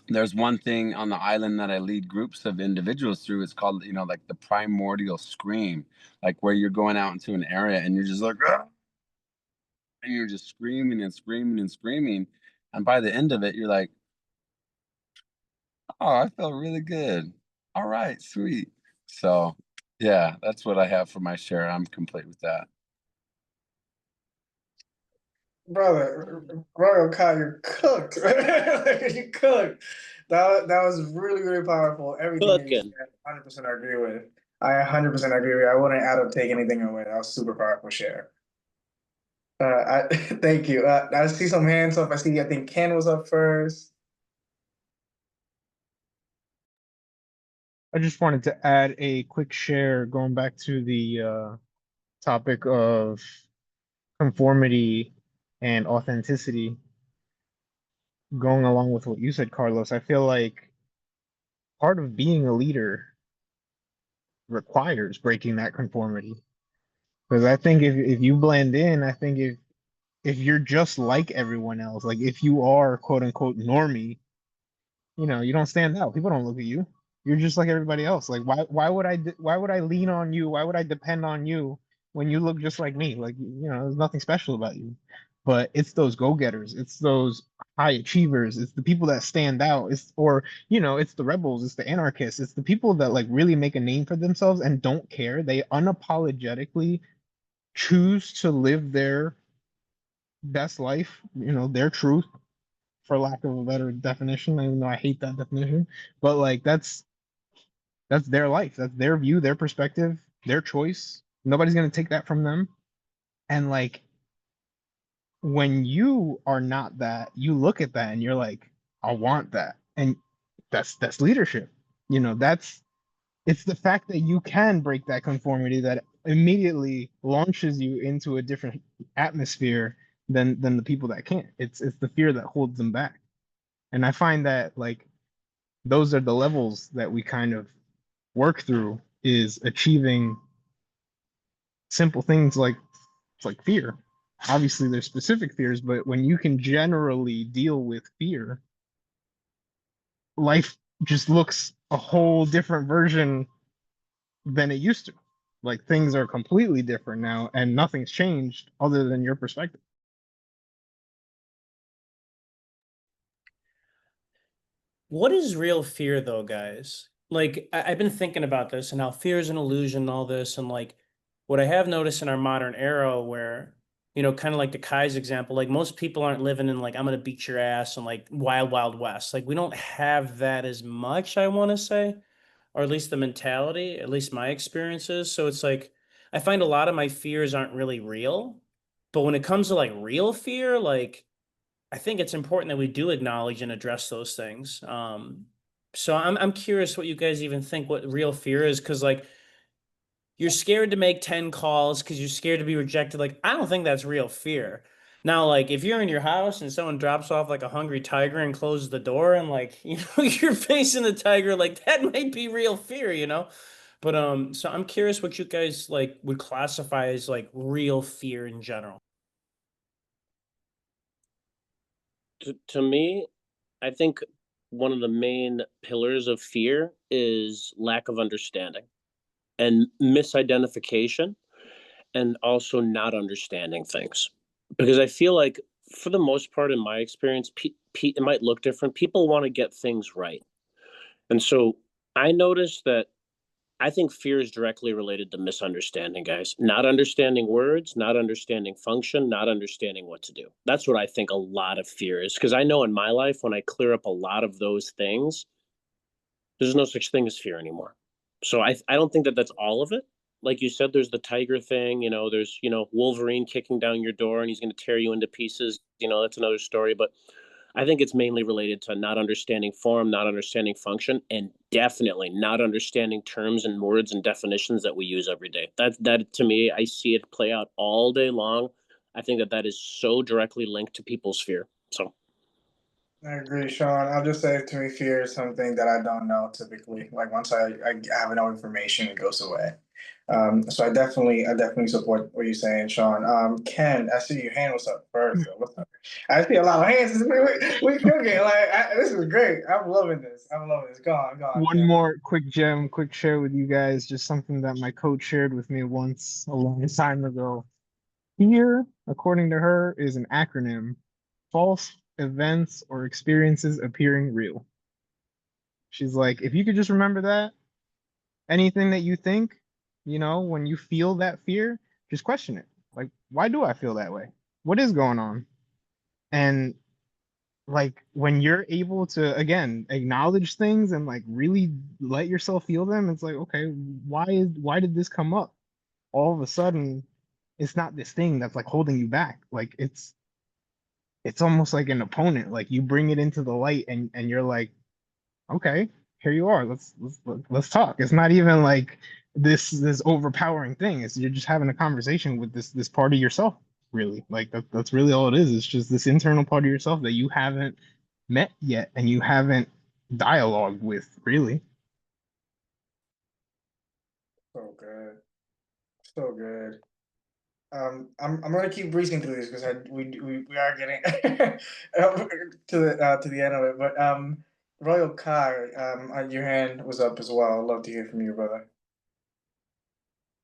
there's one thing on the island that I lead groups of individuals through. It's called, you know, like the primordial scream, like where you're going out into an area and you're just like, "Ah," and you're just screaming and screaming and screaming. And by the end of it, you're like, oh, I feel really good. All right, sweet. So, yeah, that's what I have for my share. I'm complete with that. Brother, Royal Kai, you're cooked. You cooked. That was really, really powerful. Everything that you Cooking. said, 100% I agree with. I 100% agree with you. I wouldn't add or take anything away. That was super powerful share. Thank you. I see some hands up. I think Ken was up first. I just wanted to add a quick share going back to the topic of conformity and authenticity. Going along with what you said, Carlos, I feel like part of being a leader requires breaking that conformity. Because I think if you blend in, I think if you're just like everyone else, like if you are quote unquote normie, you don't stand out. People don't look at you. You're just like everybody else. Like why would I lean on you? Why would I depend on you when you look just like me? Like, there's nothing special about you. But it's those go-getters. It's those high achievers. It's the people that stand out. It's the rebels, it's the anarchists, it's the people that like really make a name for themselves and don't care. They unapologetically choose to live their best life, their truth, for lack of a better definition, even though I hate that definition. But like that's their life. That's their view, their perspective, their choice. Nobody's gonna take that from them. And like when you are not that, you look at that and you're like, I want that. And that's leadership. That's it's the fact that you can break that conformity that immediately launches you into a different atmosphere than the people that can't. It's the fear that holds them back. And I find that like those are the levels that we kind of work through, is achieving simple things like fear. Obviously there's specific fears, but when you can generally deal with fear, life just looks a whole different version than it used to. Like things are completely different now and nothing's changed other than your perspective. What is real fear though, guys? Like I've been thinking about this and how fear is an illusion and all this, and like what I have noticed in our modern era where, kind of like the Kai's example, like most people aren't living in like I'm gonna beat your ass and like wild, wild west. Like we don't have that as much, I want to say, or at least the mentality, at least my experiences. So it's like I find a lot of my fears aren't really real. But when it comes to like real fear, like I think it's important that we do acknowledge and address those things. So I'm curious what you guys even think what real fear is, because like you're scared to make 10 calls because you're scared to be rejected. Like, I don't think that's real fear. Now, like if you're in your house and someone drops off like a hungry tiger and closes the door and like, you're facing the tiger, like that might be real fear. But so I'm curious what you guys like would classify as like real fear in general. To me, I think one of the main pillars of fear is lack of understanding and misidentification, and also not understanding things. Because I feel like, for the most part, in my experience, it might look different. People want to get things right. And so I noticed that I think fear is directly related to misunderstanding, guys. Not understanding words, not understanding function, not understanding what to do. That's what I think a lot of fear is. Because I know in my life, when I clear up a lot of those things, there's no such thing as fear anymore. So I don't think that that's all of it. Like you said, there's the tiger thing. There's Wolverine kicking down your door and he's going to tear you into pieces. That's another story. But I think it's mainly related to not understanding form, not understanding function, and definitely not understanding terms and words and definitions that we use every day. That to me, I see it play out all day long. I think that is so directly linked to people's fear. So I agree, Sean. I'll just say to me, fear is something that I don't know typically. Like once I have enough information, it goes away. So I definitely support what you're saying, Sean. Ken, I see your hand was up first. So what's up? I see a lot of hands. We cooking. This is great. I'm loving this. I'm loving this. Go on, One Ken. more quick gem, quick share with you guys, just something that my coach shared with me once a long time ago. Fear, according to her, is an acronym: false events or experiences appearing real. She's like, if you could just remember that, anything that you think, when you feel that fear, just question it. Like, why do I feel that way? What is going on? And like when you're able to again acknowledge things and like really let yourself feel them, it's like, okay, why did this come up? All of a sudden, it's not this thing that's like holding you back. Like it's almost like an opponent. Like you bring it into the light and you're like, okay, here you are. Let's talk. It's not even like this overpowering thing. It's you're just having a conversation with this part of yourself, really. Like that's really all it is. It's just this internal part of yourself that you haven't met yet and you haven't dialogued with, really. So good. So good. I'm gonna keep breezing through this because we are getting to the end of it. But Royal Kai, your hand was up as well. I'd love to hear from you, brother.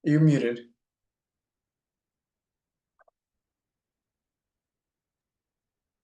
You're muted.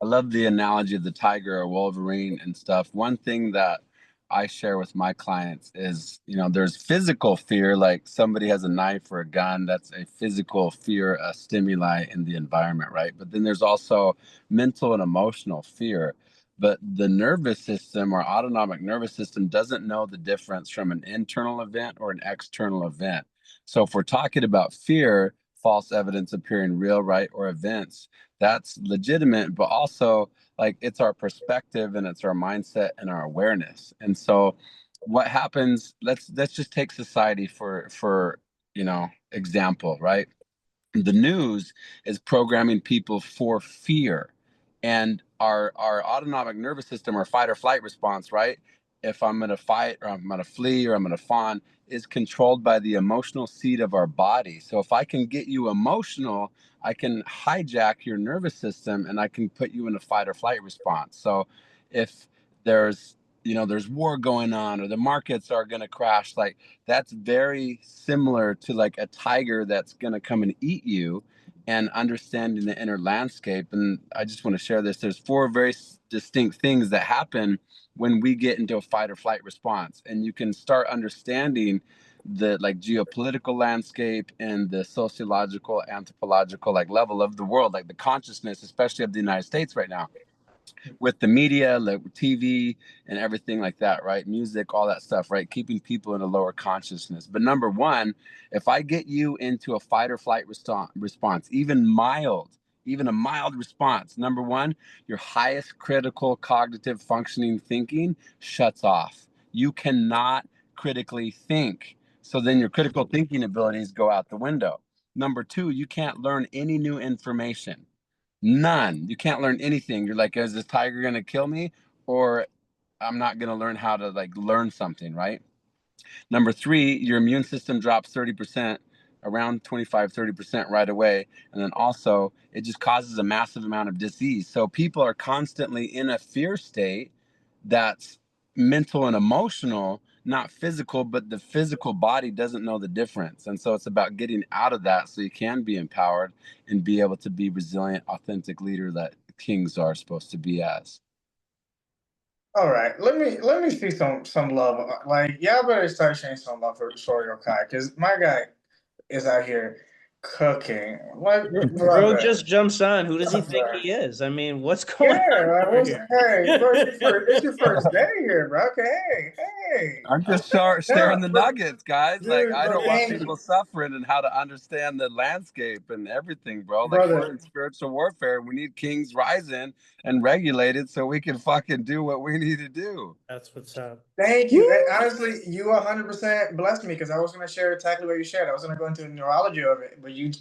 I love the analogy of the tiger or Wolverine and stuff. One thing that I share with my clients is, there's physical fear, like somebody has a knife or a gun. That's a physical fear, a stimuli in the environment, right? But then there's also mental and emotional fear. But the nervous system or autonomic nervous system doesn't know the difference from an internal event or an external event. So if we're talking about fear, false evidence appearing real, right, or events, that's legitimate, but also like it's our perspective and it's our mindset and our awareness. And so what happens, let's just take society for example, right? The news is programming people for fear, and our autonomic nervous system, our fight or flight response, right, if I'm going to fight or I'm going to flee or I'm going to fawn, is controlled by the emotional seat of our body. So if I can get you emotional, I can hijack your nervous system and I can put you in a fight or flight response. So if there's there's war going on or the markets are going to crash, like that's very similar to like a tiger that's going to come and eat you, and understanding the inner landscape. And I just want to share this. There's four very distinct things that happen when we get into a fight or flight response. And you can start understanding the like geopolitical landscape and the sociological, anthropological like level of the world, like the consciousness, especially of the United States right now, with the media, like TV and everything like that, right? Music, all that stuff, right? Keeping people in a lower consciousness. But number one, if I get you into a fight or flight response, even a mild response, number one, your highest critical cognitive functioning thinking shuts off. You cannot critically think. So then your critical thinking abilities go out the window. Number two, you can't learn any new information. None. You can't learn anything. You're like, is this tiger going to kill me? Or I'm not going to learn how to like learn something, right? Number three, your immune system drops 30%, around 25, 30% right away. And then also, it just causes a massive amount of disease. So people are constantly in a fear state that's mental and emotional, not physical, but the physical body doesn't know the difference. And so it's about getting out of that so you can be empowered and be able to be resilient, authentic leader that kings are supposed to be as. All right, let me see some love. Like y'all better start showing some love for Royal Kai because my guy is out here cooking. Like, Bro brother, just jumps on. Who does he think brother. he is? I mean, what's Yeah, going on like, over hey, bro, it's your here? first day here, bro. Okay, hey. I'm just No, sharing the nuggets, guys. Like, dude, I but don't want thank people you, suffering and how to understand the landscape and everything, bro. Like, we're brother. in spiritual warfare. We need kings rising and regulated so we can fucking do what we need to do. That's what's up. Thank you. And honestly, you 100% blessed me because I was going to share exactly what you shared. I was going to go into the neurology of it, but you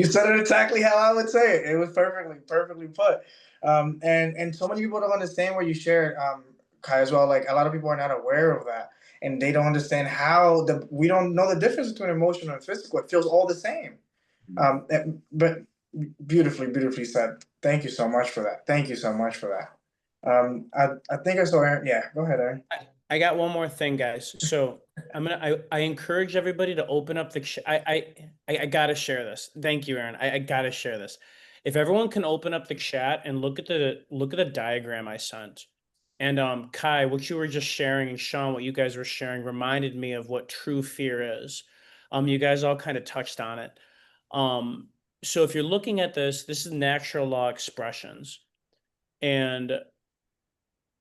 said it exactly how I would say it. It was perfectly put. And so many people don't understand what you shared, Kai, as well. Like a lot of people are not aware of that, and they don't understand how we don't know the difference between emotional and physical. It feels all the same. But beautifully said. Thank you so much for that. Thank you so much for that. I think I saw Aaron. Yeah, go ahead, Aaron. I got one more thing, guys. So I encourage everybody to open up the I gotta share this. Thank you, Aaron. I gotta share this. If everyone can open up the chat and look at the diagram I sent. And Kai, what you were just sharing, and Sean, what you guys were sharing reminded me of what true fear is. You guys all kind of touched on it. So if you're looking at this is natural law expressions. And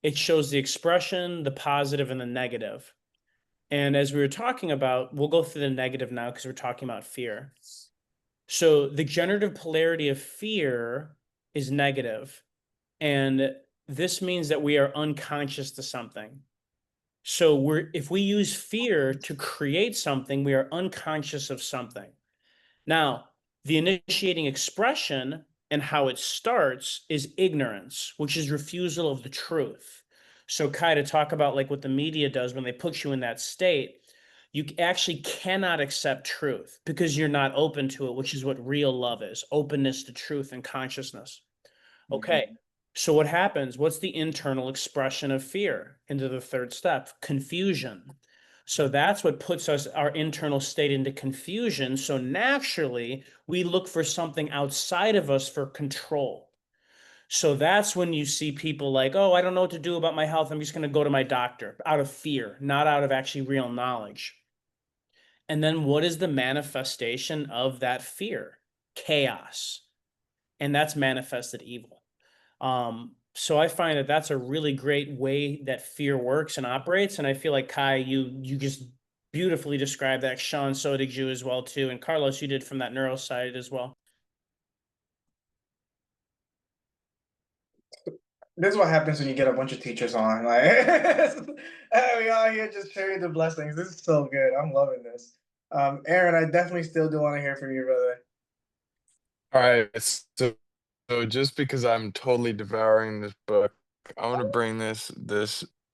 it shows the expression, the positive, and the negative. And as we were talking about, we'll go through the negative now because we're talking about fear. So the generative polarity of fear is negative, and this means that we are unconscious to something. So if we use fear to create something, we are unconscious of something. Now, the initiating expression and how it starts is ignorance, which is refusal of the truth. So Kai, to talk about like what the media does when they put you in that state, you actually cannot accept truth because you're not open to it, which is what real love is, openness to truth and consciousness. Okay, so what happens? What's the internal expression of fear? Into the third step, confusion. So that's what puts our internal state into confusion. So naturally, we look for something outside of us for control. So that's when you see people like, oh, I don't know what to do about my health. I'm just going to go to my doctor out of fear, not out of actually real knowledge. And then what is the manifestation of that fear? Chaos. And that's manifested evil. So I find that that's a really great way that fear works and operates. And I feel like Kai, you just beautifully described that. Sean, so did you as well too. And Carlos, you did from that neuro side as well. This is what happens when you get a bunch of teachers on. Like we all here just sharing the blessings. This is so good. I'm loving this. Aaron, I definitely still do want to hear from you, brother. All right, so just because I'm totally devouring this book, I want to bring this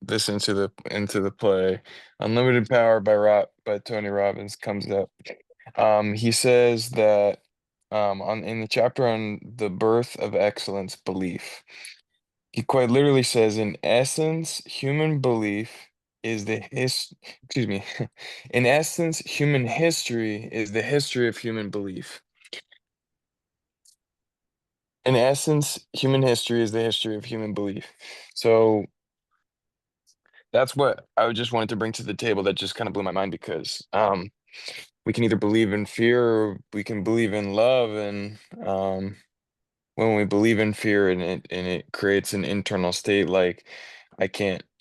into the play. Unlimited Power by Tony Robbins comes up. He says that in the chapter on the birth of excellence belief, he quite literally says, in essence, human belief is excuse me, in essence, human history is the history of human belief. In essence, human history is the history of human belief. So that's what I just wanted to bring to the table. That just kind of blew my mind because we can either believe in fear or we can believe in love. And when we believe in fear and it creates an internal state, like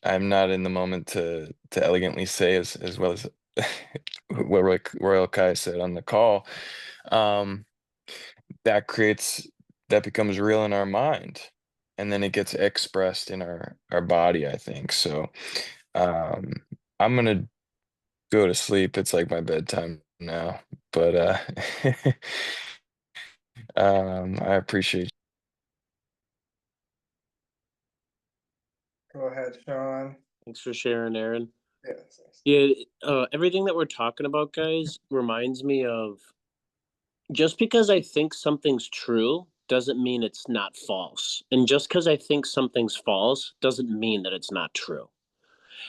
I'm not in the moment to elegantly say as well as what Royal Kai said on the call. That becomes real in our mind, and then it gets expressed in our body, I think. So I'm gonna go to sleep. It's like my bedtime now, but I appreciate Go ahead, Sean. Thanks for sharing, Aaron. Yes. Yeah, everything that we're talking about, guys, reminds me of just because I think something's true doesn't mean it's not false. And just because I think something's false doesn't mean that it's not true.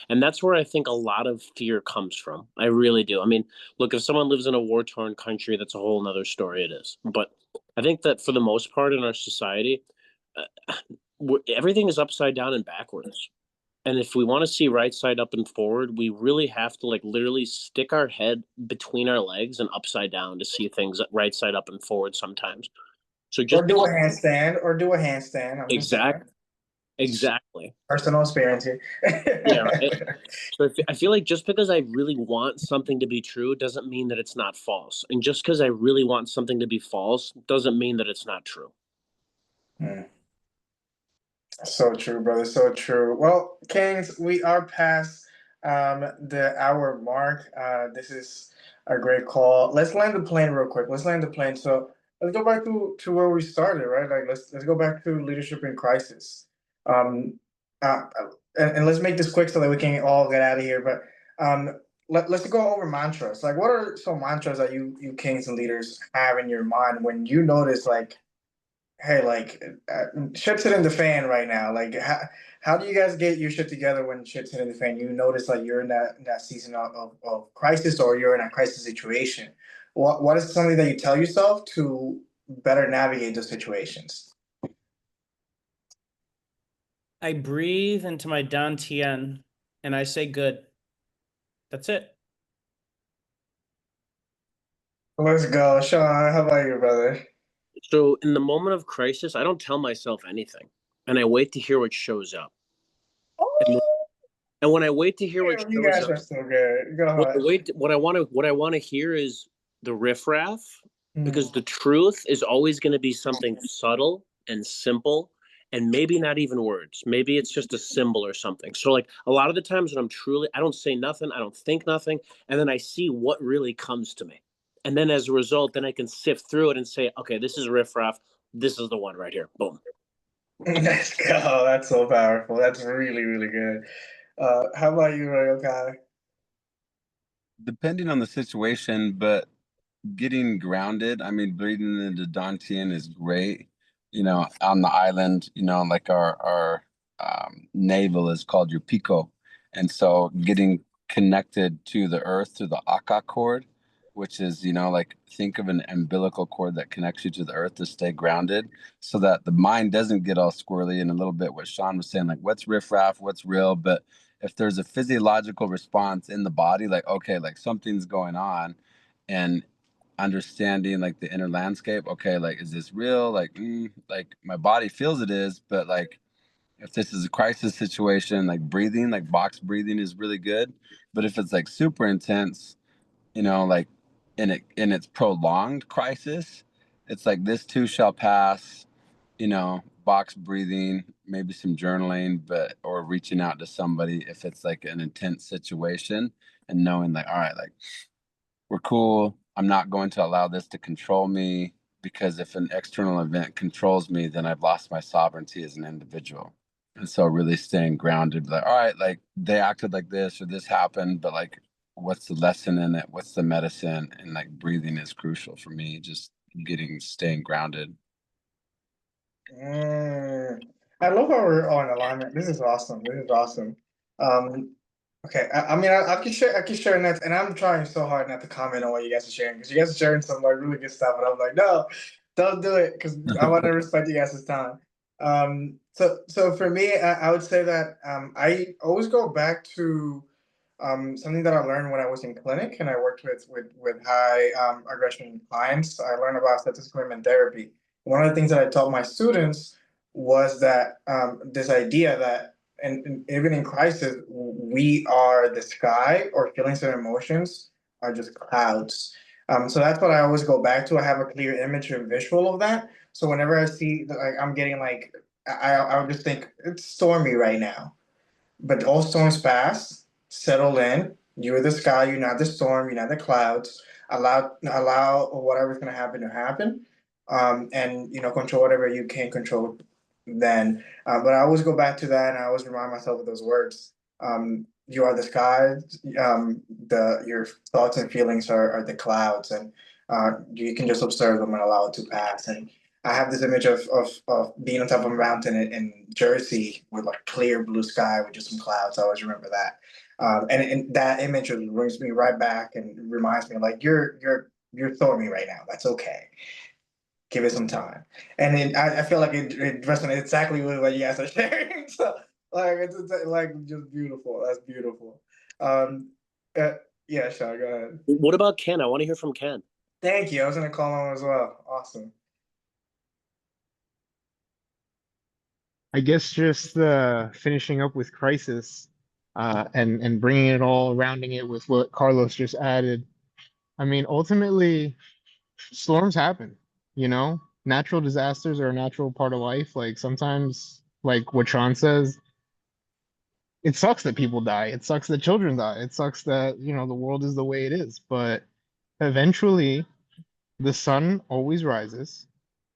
And that's where I think a lot of fear comes from. I really do. I mean, look, if someone lives in a war-torn country, that's a whole nother story, it is. But I think that for the most part in our society, everything is upside down and backwards. And if we want to see right side up and forward, we really have to like literally stick our head between our legs and upside down to see things right side up and forward sometimes. So just Or do a handstand. I'm just saying. exactly. Personal experience here. Yeah, right. So I feel like just because I really want something to be true doesn't mean that it's not false. And just because I really want something to be false doesn't mean that it's not true. So true, brother. So true. Well, Kings, we are past the hour mark. This is a great call. Let's land the plane real quick. Let's land the plane. So let's go back to where we started, right? Like let's go back to leadership in crisis. Um, uh, and let's make this quick so that we can all get out of here. But let's go over mantras. Like, what are some mantras that you kings and leaders have in your mind when you notice like, hey, like shit's hitting the fan right now. Like, how do you guys get your shit together when shit's hitting the fan? You notice like you're in that season of crisis, or you're in a crisis situation. What is something that you tell yourself to better navigate those situations? I breathe into my dantian and I say good. That's it. Let's go, Sean. How about you, brother? So in the moment of crisis, I don't tell myself anything and I wait to hear what shows up. And when I wait to hear what You guys are so good. Go ahead. what I want to hear is the riffraff, because Mm. the truth is always going to be something subtle and simple, and maybe not even words. Maybe it's just a symbol or something. So like a lot of the times when I don't say nothing, I don't think nothing, and then I see what really comes to me. And then as a result, then I can sift through it and say, okay, this is riffraff. This is the one right here. Boom. Let's go. That's so powerful. That's really, really good. How about you, Royal Kai? Depending on the situation, but getting grounded. I mean, breathing into Dantian is great. On the island, like our navel is called your pico, and so getting connected to the earth through the Aka cord, which is like think of an umbilical cord that connects you to the earth to stay grounded, so that the mind doesn't get all squirrely. And a little bit what Sean was saying, like what's riffraff, what's real, but if there's a physiological response in the body, like okay, like something's going on, and understanding like the inner landscape. Okay, like is this real? Like my body feels it is, but like if this is a crisis situation, like breathing, like box breathing is really good. But if it's like super intense, like in its prolonged crisis, it's like this too shall pass. Box breathing, maybe some journaling, but or reaching out to somebody if it's like an intense situation, and knowing like, all right, like we're cool. I'm not going to allow this to control me, because if an external event controls me, then I've lost my sovereignty as an individual. And so really staying grounded, like, all right, like they acted like this or this happened, but like what's the lesson in it? What's the medicine? And like breathing is crucial for me, just staying grounded. Mm. I love how we're on alignment. This is awesome. This is awesome. Um, okay, I mean, I can share, that, and I'm trying so hard not to comment on what you guys are sharing, because you guys are sharing some like really good stuff, and I'm like, no, don't do it, because I want to respect you guys' time. So for me, I would say that I always go back to something that I learned when I was in clinic and I worked with high aggression clients. I learned about statistical human therapy. One of the things that I taught my students was that this idea that, and even in crisis, we are the sky, or feelings and emotions are just clouds. So that's what I always go back to. I have a clear image and visual of that. So whenever I see, like, I'm getting like, I would just think it's stormy right now, but all storms pass. Settle in. You're the sky. You're not the storm. You're not the clouds. Allow whatever's gonna happen to happen, and control whatever you can control. Then, but I always go back to that, and I always remind myself of those words. You are the sky. The your thoughts and feelings are the clouds, and you can just observe them and allow it to pass. And I have this image of being on top of a mountain in Jersey with like clear blue sky with just some clouds. I always remember that. And that image brings me right back and reminds me like you're stormy right now. That's okay. Give it some time. And I feel like it resonates exactly with what you guys are sharing. So like it's like just beautiful. That's beautiful. Um, uh, yeah, Sean, go ahead. What about Ken? I want to hear from Ken. Thank you. I was gonna call him as well. Awesome. I guess just finishing up with Crisis, and bringing it all, rounding it with what Carlos just added. I mean, ultimately, storms happen. Natural disasters are a natural part of life. Like sometimes, like what Sean says, it sucks that people die. It sucks that children die. It sucks that the world is the way it is. But eventually, the sun always rises.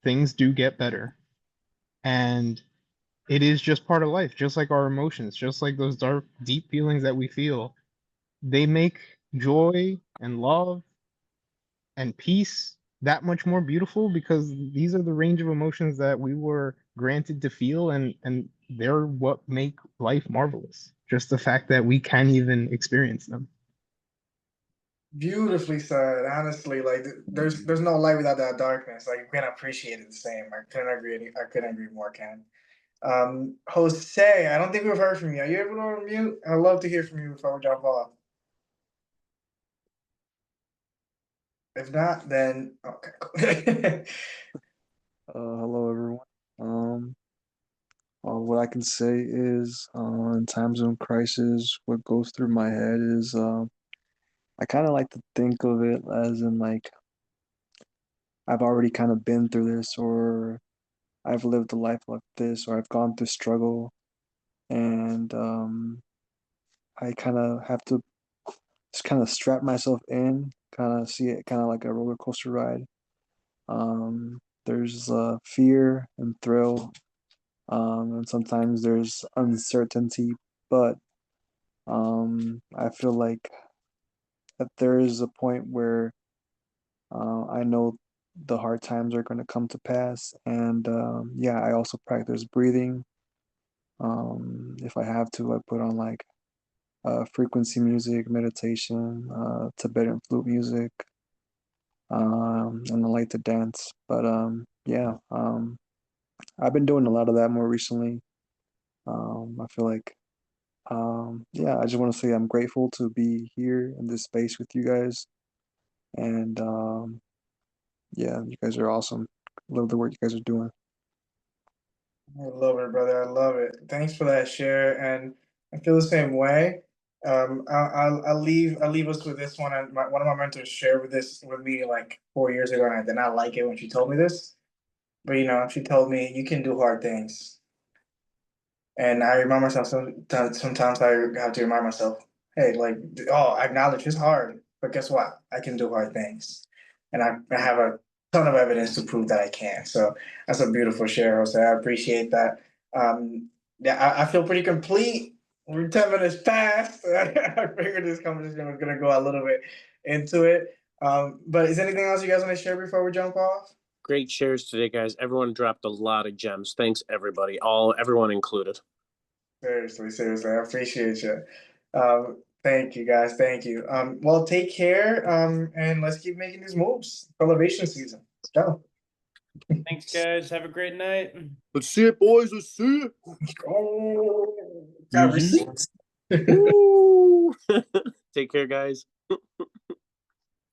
Things do get better, and it is just part of life, just like our emotions, just like those dark, deep feelings that we feel. They make joy and love and peace that much more beautiful, because these are the range of emotions that we were granted to feel, and they're what make life marvelous. Just the fact that we can even experience them. Beautifully said. Honestly, like there's no light without that darkness. Like you can't appreciate it the same. I couldn't agree more, Ken. Jose, I don't think we've heard from you. Are you able to unmute? I'd love to hear from you before we jump off. If not, then okay. Cool. Hello everyone. what I can say is, in times of crisis, what goes through my head is, I kind of like to think of it as in like I've already kind of been through this, or I've lived a life like this, or I've gone through struggle, and I kind of have to just kind of strap myself in, kind of see it kind of like a roller coaster ride. There's fear and thrill, and sometimes there's uncertainty, but I feel like that there is a point where I know the hard times are going to come to pass, and yeah, I also practice breathing. If I have to, I put on like frequency music, meditation, Tibetan flute music, and I like to dance. But yeah, I've been doing a lot of that more recently. I feel like, yeah, I just want to say I'm grateful to be here in this space with you guys, and yeah, you guys are awesome. Love the work you guys are doing. I love it, brother. I love it. Thanks for that share, and I feel the same way. I'll leave us with this one. And one of my mentors shared with me like 4 years ago, and I did not like it when she told me this. But she told me you can do hard things. And I remind myself sometimes I have to remind myself, hey, like, oh, I acknowledge it's hard, but guess what? I can do hard things. And I have a ton of evidence to prove that I can. So that's a beautiful share, Jose. I appreciate that. Yeah, I feel pretty complete. We're 10 minutes past. I figured this conversation was going to go a little bit into it. But is anything else you guys want to share before we jump off? Great shares today, guys. Everyone dropped a lot of gems. Thanks, everybody. Everyone included. Seriously, I appreciate you. Thank you, guys. Thank you. Well, take care. And let's keep making these moves. Elevation season. Let's go. Thanks, guys. Have a great night. Let's see it, boys. Let's see it. Oh, got receipts. Woo! Take care, guys.